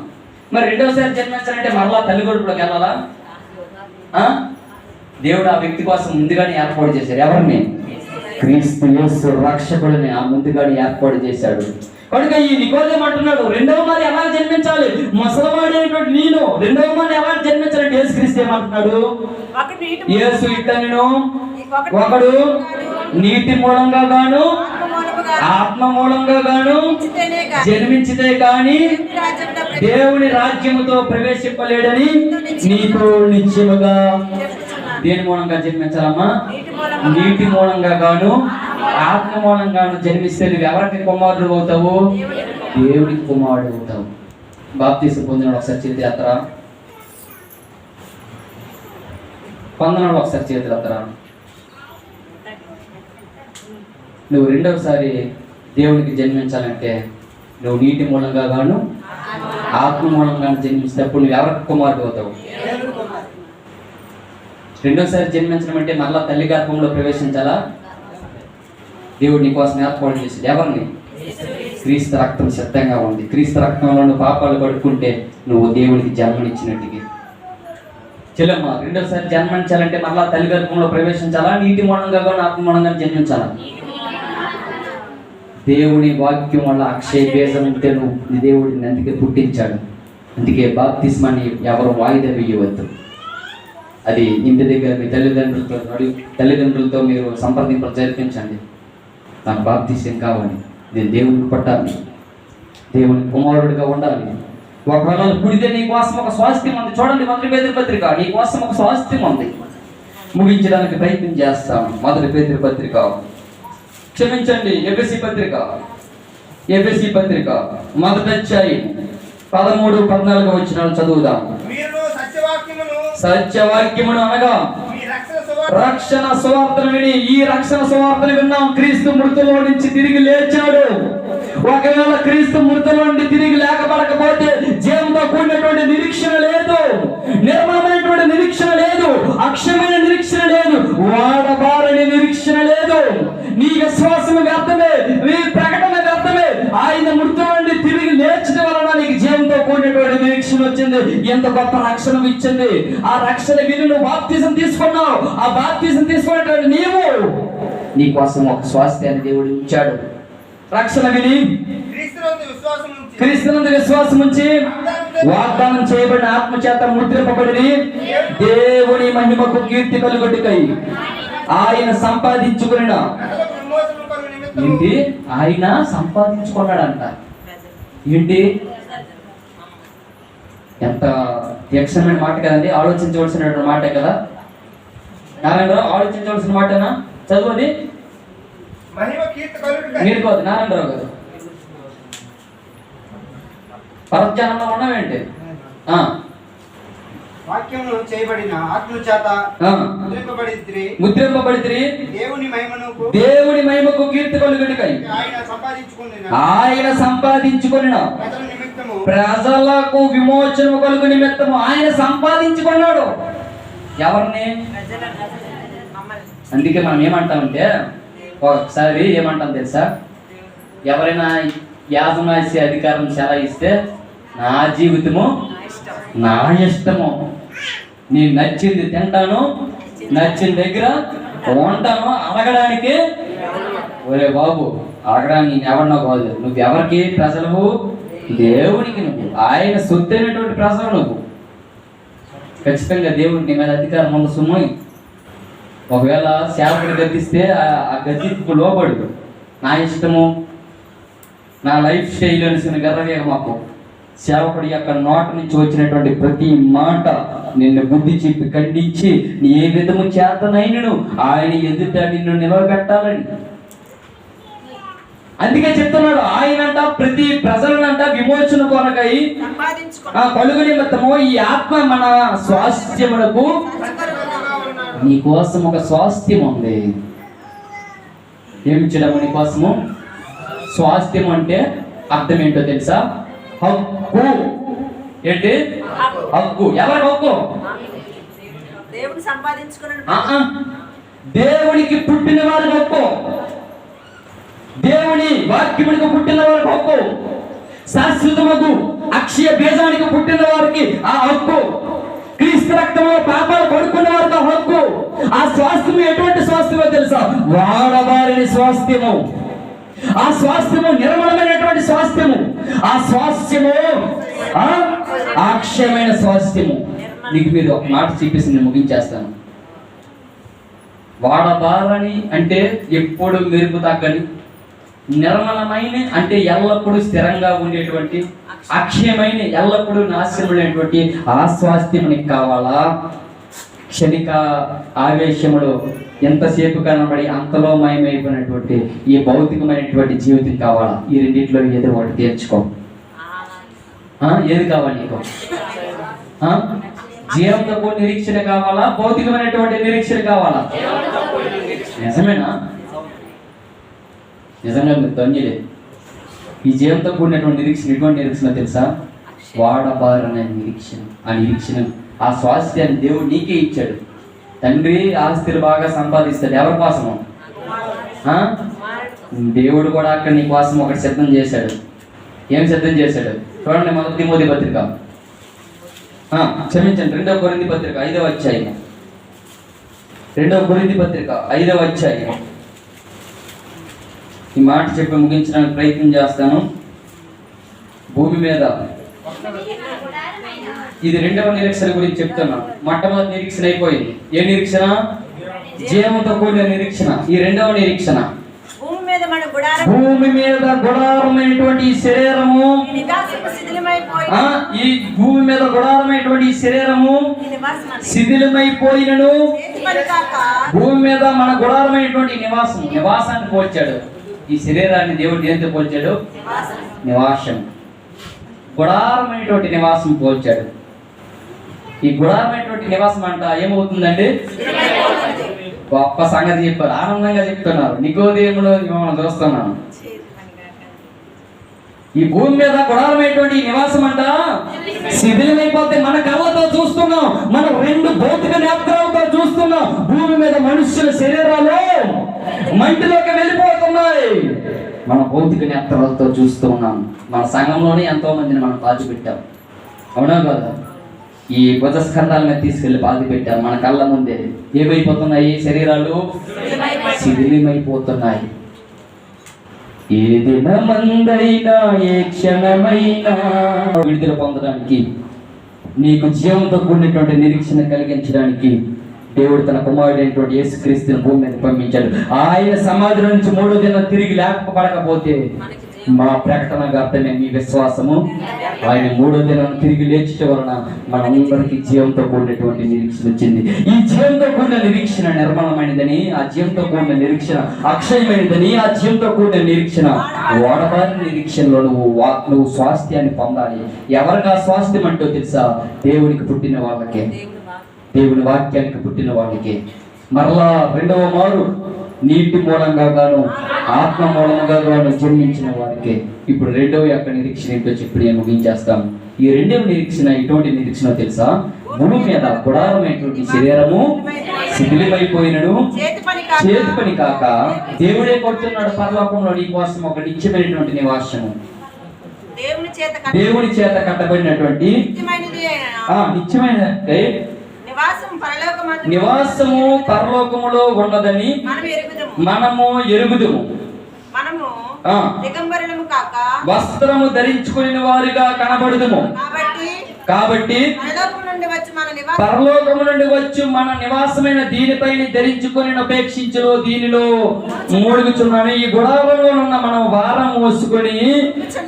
మరి రెండవసారి జన్మించాలంటే మరలా తల్లి కడుపులోకి వెళ్ళాలా? దేవుడు ఆ వ్యక్తి కోసం ముందుగానే ఏర్పాటు చేశాడు. ఎవరిని? క్రీస్తు యేసు రక్షకుడిని ఆ ముందుగానే ఏర్పాటు చేశాడు. కనుక ఈ నికోదేము అంటున్నాడు, రెండవ మారి ఎలా జన్మించాలి? ముసలివాడు అయినటువంటి నేను రెండవ మారి ఎలా జన్మించాలంటే యేసు క్రీస్తు ఏమంటున్నాడు? యేసు ఇట్టనెను, ఒకడు నీటి మూలంగా గాను ఆత్మ మూలంగా గాను జన్మించితే గాని దేవుని రాజ్యముతో ప్రవేశింపలేడని నీకు నిశ్చయముగా. దేని మూలంగా జన్మించాలమ్మా? నీటి మూలంగా గాను ఆత్మ మూలంగాను జన్మిస్తే నువ్వు ఎవరికి కుమారుడు అవుతావు? దేవుడికి కుమారుడు అవుతావు. బాప్తీసం పొందిన ఒకసారి చేతి యాత్ర, పొందనాడు ఒకసారి చేతి యాత్ర. నువ్వు రెండవసారి దేవునికి జన్మించాలంటే నువ్వు నీటి మూలంగా గాను ఆత్మ మూలంగా జన్మించినప్పుడు నువ్వు ఎవరికి కుమారుడు అవుతావు? రెండోసారి జన్మించడం అంటే మరలా తల్లి గర్భంలో ప్రవేశించాలా? దేవుడు నీ కోసం ఏర్పాటు చేశాడు. ఎవరిని? క్రీస్తు రక్తం సిద్ధంగా ఉంది. క్రీస్తు రక్తంలో నువ్వు పాపాలు కడుక్కుంటే నువ్వు దేవుడికి జన్మనిచ్చినట్టుగా. చెల్లమ్మ, రెండోసారి జన్మించాలంటే మరలా తల్లి గర్భంలో ప్రవేశించాలా? నీటి మూలంగా గాను ఆత్మ మూలంగా జన్మించాలా? దేవుని వాక్యం వల్ల అక్షయ బీజం ఉంటే నువ్వు దేవుడిని అందుకే పుట్టించాడు. అందుకే బాప్తిస్మాన్ని ఎవరు వాయిదా వేయవద్దు. అది ఇంటి దగ్గర మీ తల్లిదండ్రులతో మీరు సంప్రదింపులు జరిపించండి. నాకు బాప్తిస్యం కావాలి, నేను దేవునికి పట్టాలి, దేవుని కుమారుడిగా ఉండాలి. ఒకవేళ పుడితే నీ కోసం ఒక స్వాస్థ్యం ఉంది. చూడండి, 1 పేతురు పత్రిక, నీ కోసం ఒక స్వాస్థ్యం ఉంది. ముగించడానికి ప్రయత్నం చేస్తాను. 1 పేతురు పత్రిక, క్షమించండి, ఎఫెసీ పత్రిక 1వ అధ్యాయం 13-14 వచనాలు చదువుదాం. సత్యవాక్యమును అనగా రక్షణ సువార్తను విని, ఈ రక్షణ సువార్తను విన్నాం. క్రీస్తు మృతుల్లో నుంచి తిరిగి లేచాడు. ఒకవేళ క్రీస్తు మృతుల్లో నుండి తిరిగి లేకపోతే జీవంతో కూడినటువంటి నిరీక్షణ లేదు, నిర్మలమైనటువంటి నిరీక్షణ లేదు, అక్షయమైన నిరీక్షణ లేదు, వాడబారని నిరీక్షణ లేదు. నీ విశ్వాసం వ్యర్థమే, నీ ప్రకటన వ్యర్థమే. ఆయన మృతుల నుండి తిరిగి లేచడం వలన నీకు జీవంతో కూడినటువంటి నిరీక్షణ వచ్చింది. ఎంత గొప్ప రక్షణ ఇచ్చింది. ఆ రక్షణ విని నువ్వు బాప్తిజం తీసుకున్నావు. ఆ బాప్తిజం తీసుకున్నటువంటి నీవు నీ కోసం ఒక స్వాస్థ్యాన్ని దేవుడు ఇచ్చాడు. రక్షణ విని క్రీస్తునందు విశ్వాసం ఉంచి వాగ్దానం చేయబడిన ఆత్మ చేత ముద్రింపబడి దేవుని మహిమకు కీర్తి కలుగుటకై ఆయన సంపాదించుకున్న ఏంటి? ఆయన సంపాదించుకున్నాడంట. ఏంటి? ఎంత యక్షమైన మాట కదండి, ఆలోచించవలసిన మాటే కదా నారాయణరావు, ఆలోచించవలసిన మాటనా? చదువుది మీరు కాదు, నారాయణరావు గారు. పరధ్యానంలో ఉన్నావేంటి? వాక్యమును చేయబడిన ఆత్మ చేత ముద్రింపబడితిరి దేవుని మహిమకు కీర్తి కలుగుటకై ఆయన సంపాదించుకొనిన ప్రజలకు విమోచన కలుగు నిమిత్తము ఆయన సంపాదించుకున్నాడు. ఎవరిని? అందుకే మనం ఏమంటామంటే, ఒకసారి ఏమంటాం తెలుసా, ఎవరైనా యాజమాన్య అధికారం సెలవిస్తే నా జీవితము నా ఇష్టము, నేను నచ్చింది తింటాను, నచ్చిన దగ్గర ఉంటాను. అడగడానికి ఒరే బాబు, అడగడానికి నేను ఎవరినో కాదు, నువ్వు ఎవరికి? ప్రజలు, దేవునికి. నువ్వు ఆయన సొత్తైనటువంటి ప్రజలు. నువ్వు ఖచ్చితంగా దేవుడికి నీ మీద అధికారం ఉంది. సుమ్ము, ఒకవేళ సేవకుడు గద్దిస్తే ఆ గద్దింపుకు లోబడు. నా ఇష్టము, నా లైఫ్ స్టైల్ అనేసిన గర్రవేగ మాకు సేవకుడి యొక్క నోట నుంచి వచ్చినటువంటి ప్రతి మాట నిన్ను బుద్ధి చెప్పి ఖండించి నీ ఏ విధము చేతనైనను ఆయన ఎదుట నిన్ను నిలవబెట్టాలని. అందుకే చెప్తున్నాడు, ఆయనంట ప్రతి ప్రజలనంట విమోచన కొనకై కలుగు నిమిత్తము ఈ ఆత్మ మన స్వాస్థ్యమునకు నీ కోసం ఒక స్వాస్థ్యం ఉంది. ఏమి చేయడం నీ కోసము? స్వాస్థ్యం అంటే అర్థం ఏంటో తెలుసా? హక్కు. ఏంటి హక్కు? ఎవరి హక్కు? దేవుడు సంపాదించుకున్న దేవునికి పుట్టిన వారి హక్కు, దేవుని వాక్యమునికి పుట్టిన వారికి హక్కు, శాశ్వతమగు అక్షయ బీజానికి పుట్టిన వారికి ఆ హక్కు, క్రీస్తు రక్తంలో పాపాలు పడుకున్న వారికి ఆ హక్కు. ఆ స్వాస్థ్యము ఎటువంటి స్వాస్థ్యమో తెలుసా? వాడవారిని స్వాస్థ్యము. ఆ స్వాస్థ్యము నిర్మలమైనటువంటి స్వాస్థ్యము. ఆ స్వాస్థ్యము అక్షయమైన స్వాస్థ్యము. నీకు మీరు ఒక మాట చెప్పేసి నేను ముగించేస్తాను. వాడబారని అంటే ఎప్పుడు మెరుపు తగ్గని, నిర్మలమైన అంటే ఎల్లప్పుడూ స్థిరంగా ఉండేటువంటి, అక్షయమైన ఎల్లప్పుడూ నాశనమైనటువంటి ఆ స్వాస్థ్యం నీకు కావాలా? క్షణిక ఆవేశములో ఎంతసేపు కనబడి అంతలో మయమైపోయినటువంటి ఈ భౌతికమైనటువంటి జీవితం కావాలా? ఈ రెండింటిలో ఏదో ఒకటి తీర్చుకో. ఏది కావాలి నీకు? జీవంతో కూడిన నిరీక్షణ కావాలా? భౌతికమైనటువంటి నిరీక్షణ కావాలా? నిజమేనా? నిజంగా మీరు ధన్యులే. ఈ జీవంతో కూడినటువంటి నిరీక్షణ ఎటువంటి నిరీక్షణ తెలుసా? వాడబారనే నిరీక్షణ. ఆ నిరీక్షణ, ఆ స్వాస్థ్యాన్ని దేవుడు నీకే ఇచ్చాడు. తండ్రి ఆస్తులు బాగా సంపాదిస్తాడు. ఎవరి కోసము? దేవుడు కూడా అక్కడ నీ కోసం ఒకటి సిద్ధం చేశాడు. ఏం సిద్ధం చేశాడు చూడండి. మొదటి తిమోతి పత్రిక, క్షమించండి, 2వ కొరింథీ పత్రిక 5వ అధ్యాయం. 2వ కొరింథీ పత్రిక 5వ అధ్యాయం. ఈ మాట చెప్పి ముగించడానికి ప్రయత్నం చేస్తాను. భూమి మీద ఇది 2వ నిరీక్షణ గురించి చెప్తున్నాను. మొట్టమొదటి నిరీక్షణ అయిపోయింది. ఏ నిరీక్షణ? జీవంతో కూడిన నిరీక్షణ. ఈ 2వ నిరీక్షణ భూమి మీద గుడారమైనటువంటి శరీరము, ఈ భూమి మీద గుడారమైనటువంటి శరీరము శిథిలమైపోయినను, భూమి మీద మన గుడారమైనటువంటి నివాసం, నివాసాన్ని పోల్చాడు. ఈ శరీరాన్ని దేవుడు దేంతో పోల్చాడు? నివాసం. గుడారమైనటువంటి నివాసం పోల్చాడు. ఈ గుడారమైనటువంటి నివాసం అంట ఏమవుతుందండి? గొప్ప సంగతి చెప్పారు, ఆనందంగా చెప్తున్నారు. నికోదేములో మిమ్మల్ని చూస్తున్నాను. ఈ భూమి మీద గుడారమైనటువంటి నివాసం అంట శిథిలమైపోతే మన కళ్ళతో చూస్తున్నాం, మనం 2 భౌతిక నేత్రాలతో చూస్తున్నాం. భూమి మీద మనుష్యుల శరీరాలు మంటిలోకి వెళ్ళిపోతున్నాయి. మన భౌతిక నేత్రాలతో చూస్తూ ఉన్నాం. మన సంఘంలోనే ఎంతో మందిని మనం బాధ పెట్టాం. అవునా కదా? ఈ భుజస్కంధాల మీద తీసుకెళ్లి బాధ పెట్టాం. మన కళ్ళ ముందే ఏమైపోతున్నాయి? శరీరాలు శిథిలమైపోతున్నాయి. ఏ దినమందైనా ఏ క్షణమైనా విడుదల పొందడానికి, నీకు జీవంతో కూడినటువంటి నిరీక్షణ కలిగించడానికి దేవుడు తన కుమారుడైనటువంటి యేసుక్రీస్తుని భూమి మీద పంపించాడు. ఆయన సమాధి నుంచి 3వ దినం తిరిగి లేకపోతే మా ప్రకటనగా అర్థమే మీ విశ్వాసము. ఆయన 3వ దినం తిరిగి లేచడం వలన మనందరికీ జీవంతో కూడినటువంటి నిరీక్షణ వచ్చింది. ఈ జీవంతో కూడిన నిరీక్షణ నిర్మలమైనదని, ఆ జీవంతో కూడిన నిరీక్షణ అక్షయమైనదని, ఆ జీవంతో కూడిన నిరీక్షణ ఓడబారి నిరీక్షణలో నువ్వు స్వాస్థ్యాన్ని పొందాలి. ఎవరికి ఆ స్వాస్థ్యం అంటూ తెలుసా? దేవునికి పుట్టిన వాళ్ళకే, దేవుని వాక్యానికి పుట్టిన వాళ్ళకి. మరలా 2వ మారు నీటి మూలంగా గాను ఆత్మ మూలంగా గాను జన్మించిన వారికి. ఇప్పుడు 2వ యొక్క నిరీక్షణ ఏంటో చెప్పి నేను ముగించేస్తాను. ఈ 2వ నిరీక్షణ ఎటువంటి నిరీక్షణ తెలుసా? భూమి మీద గుడారమైనటువంటి శరీరము శిథిలమైపోయినను, చేతి పని కాక దేవుడే కొడుతున్నాడు పరలోకంలో నీ కోసం ఒక నిత్యమైనటువంటి నివాసము, దేవుని చేత కట్టబడినటువంటి నిత్యమైన నివాసము పరలోకములో ఉన్నదని మనము ఎరుగుదుము. వస్త్రము ధరించుకుని వారిగా కనబడుదుము. కాబట్టి పరలోకము నుండి వచ్చి మన నివాసం పరలోకము నుండి వచ్చి మన నివాసమైన దీనిపైన ధరించుకొని ఉపేక్షించులో దీనిలో మూడుగుచున్నాను. ఈ గుడారంలో ఉన్న మనం వారం మోసుకొని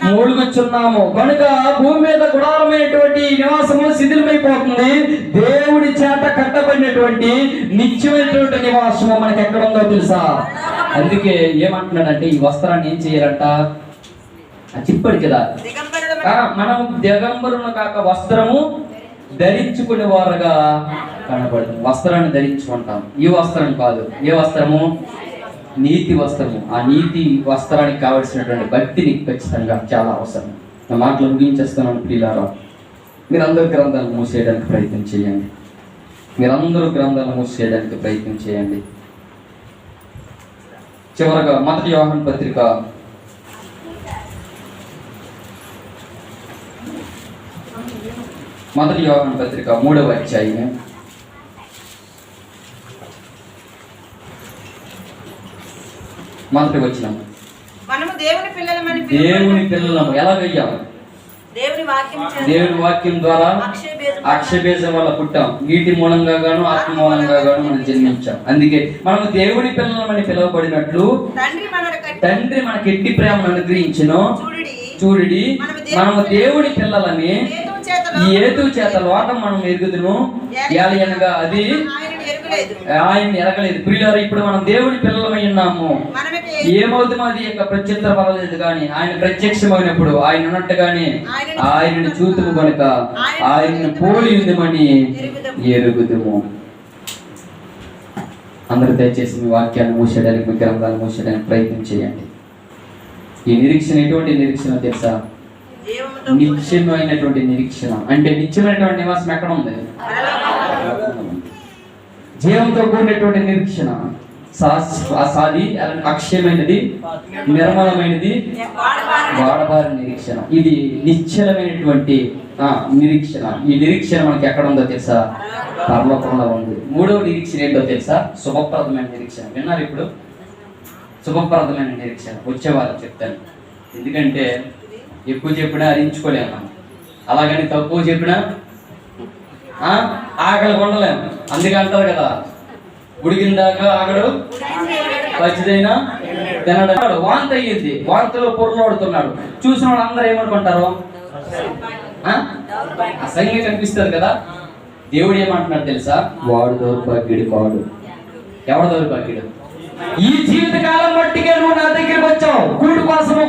మూడుగుచున్నాము కనుక భూమి మీద గుడారమైనటువంటి ఈ నివాసము శిథిలమైపోతుంది. దేవుడి చేత కట్టబడినటువంటి నిత్యమైనటువంటి నివాసము మనకి ఎక్కడ ఉందో తెలుసా? అందుకే ఏమంటున్నాడంటే ఈ వస్త్రాన్ని ఏం చేయాలంట? చెప్పాడు కదా, దిగంబరుడు మనం దిగంబరులను కాక వస్త్రము ధరించుకునే వారుగా కనబడుతుంది. వస్త్రాన్ని ధరించుకుంటాం. ఈ వస్త్రం కాదు, ఏ వస్త్రము? నీతి వస్త్రము. ఆ నీతి వస్త్రానికి కావలసినటువంటి భక్తిని ఖచ్చితంగా చాలా అవసరం. నా మాటలు ముగించేస్తున్నాను ప్రియులారా. మీరందరూ గ్రంథాలు మూసేయడానికి ప్రయత్నం చేయండి. మీరందరూ గ్రంథాలు మూసేయడానికి ప్రయత్నం చేయండి. చివరగా మొదటి యోహాను పత్రిక 3వ అధ్యాయం 1వ వచనం. మనము దేవుని పిల్లలమని దేవుని పిల్లలము ఎలాగయ్యాము? దేవుని వాక్యం చేత దేవుని వాక్యం ద్వారా అక్షయబీజం వల్ల పుట్టాం. నీటి మూలంగా గాను ఆత్మ మూలంగా గాను మనం జన్మించాం. అందుకే మనము దేవుని పిల్లలమని పిలువబడినట్లు తండ్రి మనకి ఎట్టి ప్రేమను అనుగ్రహించును. చూడుడి, మనము దేవుని పిల్లలని ఈ హేతువు చేత లోకం మనం ఎరుగుదును, ఏలయనగా అది ఆయన ఎరగలేదు. ప్రియులారా, ఇప్పుడు మనం దేవుని పిల్లలమై ఉన్నాము. ఏమవుతుందో అది యొక్క ప్రత్యుత్తర పడలేదు, కానీ ఆయన ప్రత్యక్షమైనప్పుడు ఆయన ఉన్నట్టుగానే ఆయనను చూతుము కనుక ఆయనను పోలి ఉందమని ఎరుగుదుము. అందరూ దయచేసి మీ వాక్యాన్ని మూసేయడానికి, మీ గ్రంథాలు మూసేయడానికి ప్రయత్నం చేయండి. ఈ నిరీక్షణ ఎటువంటి నిరీక్షణ తెలుసా? నిత్యమైనటువంటి నిరీక్షణ. అంటే నిత్యమైనటువంటి నివాసం ఎక్కడ ఉంది? జీవంతో కూడినటువంటి నిరీక్షణ. సాది అక్షయమైనది, నిర్మలమైనది, వాడబారి నిరీక్షణ. ఇది నిశ్చలమైనటువంటి నిరీక్షణ. ఈ నిరీక్షణ మనకి ఎక్కడ ఉందో తెలుసా? పరలోకంలో ఉంది. 3వ నిరీక్షణ ఏంటో తెలుసా? శుభప్రదమైన నిరీక్షణ. విన్నారు ఇప్పుడు? శుభప్రదమైన నిరీక్షణ వచ్చేవారు చెప్తాను. ఎందుకంటే ఎక్కువ చెప్పినా అరించుకోలేము మనం, అలాగని తక్కువ చెప్పినా ఆకలి కొండలేము. అందుకే అంటారు కదా, ఉడికిందాకా ఆగడు, పచ్చిదైనా తినడు. వాంత అయ్యింది, వాంతలో పొరలాడుతున్నాడు. చూసిన వాళ్ళు అందరూ ఏమనుకుంటారు? అసహ్యంగా కనిపిస్తారు కదా. దేవుడు ఏమంటున్నాడు తెలుసా? వాడు దౌర్భాగ్యుడు కాడు. ఎవడు దౌర్భాగ్యుడు? ఈ జీవితకాలం మట్టికే నువ్వు నా దగ్గరికి వచ్చావు. కూడు కోసము,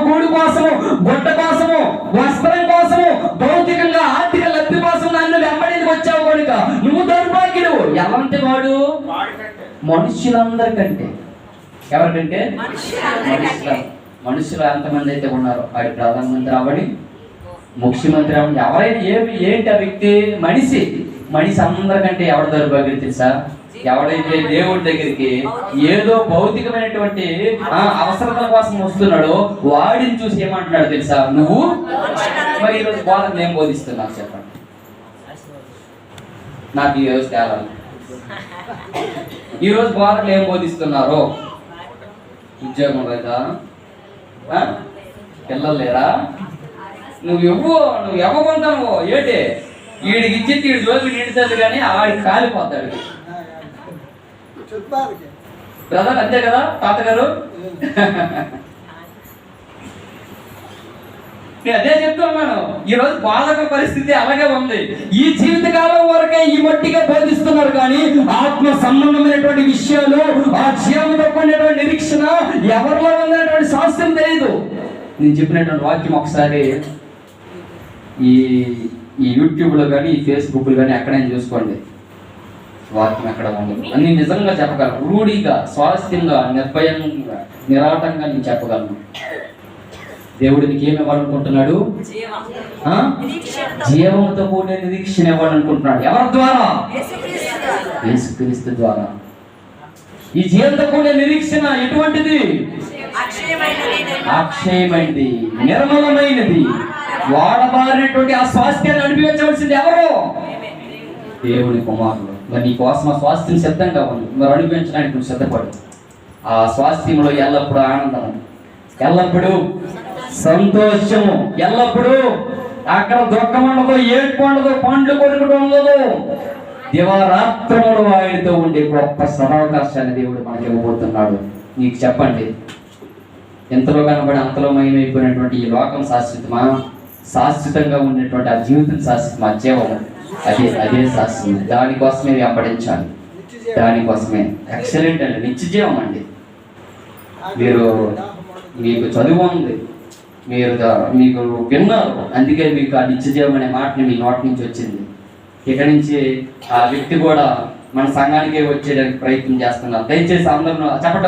గుడ్డ కోసము, వస్త్రం కోసము, భౌతికంగా ఆర్థిక లబ్ధి కోసం నన్ను వెంబడికి వచ్చావు కనుక నువ్వు దౌర్భాగ్యుడు. ఎలాంటి వాడు? మనుషులందరికంటే. ఎవరికంటే? మనుషులు ఎంతమంది అయితే ఉన్నారో, వాడి ప్రధానమంత్రి అవని, ముఖ్యమంత్రి అవని, ఎవరైనా ఏంటి ఆ వ్యక్తి? మనిషి అందరికంటే ఎవడు దౌర్భాగ్యుడు తెలుసా? ఎవడైతే దేవుడి దగ్గరికి ఏదో భౌతికమైనటువంటి అవసరతల కోసం వస్తున్నాడో వాడిని చూసి ఏమంటున్నాడు తెలుసా? నువ్వు. మరి ఈరోజు బోధనలు ఏం బోధిస్తున్నావు చెప్పండి నాకు. ఈరోజు తేలాలి. ఈరోజు బోధనలు ఏం బోధిస్తున్నారో? ఉద్యోగం లేదా? పిల్లలు లేరా? నువ్వు ఇవ్వకుంటావు ఏంటి? వీడికి ఇచ్చి వీడి జోలికి నిండుతుంది, కానీ ఆడికి కాలిపోతాడు బ్రదర్. అంతే కదా తాతగారు? నేను అదే చెప్తున్నాను. ఈ రోజు బాధక పరిస్థితి అలాగే ఉంది. ఈ జీవితకాలం వరకే ఈ మట్టిగా బోధిస్తున్నారు, కానీ ఆత్మ సంబంధమైనటువంటి విషయాలు, ఆ జీవంతో కూడినటువంటి నిరీక్షణ ఎవరిలో ఉన్నటువంటి శాస్త్రం తెలియదు. నేను చెప్పినటువంటి వాక్యం ఒకసారి ఈ యూట్యూబ్లో కానీ ఈ ఫేస్బుక్లో కానీ ఎక్కడైనా చూసుకోండి. వాక్యం ఎక్కడ ఉండదు. అన్ని నిజంగా చెప్పగలను, రూఢిగా, స్వాస్థ్యంగా, నిర్భయంగా, నిరాటంగా నేను చెప్పగలను. దేవుడు నీకు ఏమి ఇవ్వాలనుకుంటున్నాడు? జీవంతో కూడిన నిరీక్షణ ఇవ్వాలనుకుంటున్నాడు. ఎవరి ద్వారా? యేసుక్రీస్తు ద్వారా. ఈ జీవంతో కూడిన నిరీక్షణ ఎటువంటిది? అక్షయమైనది, నిర్మలమైనది, వాడబారినటువంటి ఆ స్వాస్థ్యాన్ని అనుభవించవలసింది ఎవరు? దేవుని కుమారుడు. మరి నీ కోసం ఆ స్వాస్థ్యం సిద్ధంగా ఉంది. మరి అనుభవించడానికి నువ్వు సిద్ధపడు. ఆ స్వాస్థ్యంలో ఎల్లప్పుడూ ఆనందము, ఎల్లప్పుడూ సంతోషము, ఎల్లప్పుడూ అక్కడ దుఃఖం ఉండదు, ఏడుపు ఉండదు, పండ్లు కొరకడం ఉండదు. దివారాత్రములు ఆయనతో ఉండే గొప్ప సదావకాశాన్ని దేవుడు మనకి ఇవ్వబోతున్నాడు. నీకు చెప్పండి, ఎంతలో కనబడి అంతలో మయమైపోయినటువంటి ఈ లోకం శాశ్వతమా? శాశ్వతంగా ఉన్నటువంటి ఆ జీవితం శాశ్వతమా? జీవము అదే శాశ్వతం. దానికోసమే వెంబడించాలి, దానికోసమే. ఎక్సలెంట్ అండి, నిత్య జీవం అండి. మీకు చదువు ఉంది, మీకు విన్నారు, అందుకే మీకు ఆ నిత్య జీవం అనే మాటని మీ నోటి నుంచి వచ్చింది. ఇక నుంచి ఆ వ్యక్తి కూడా మన సంఘానికే వచ్చేయడానికి ప్రయత్నం చేస్తున్నారు. దయచేసి అందరూ చెప్పండి.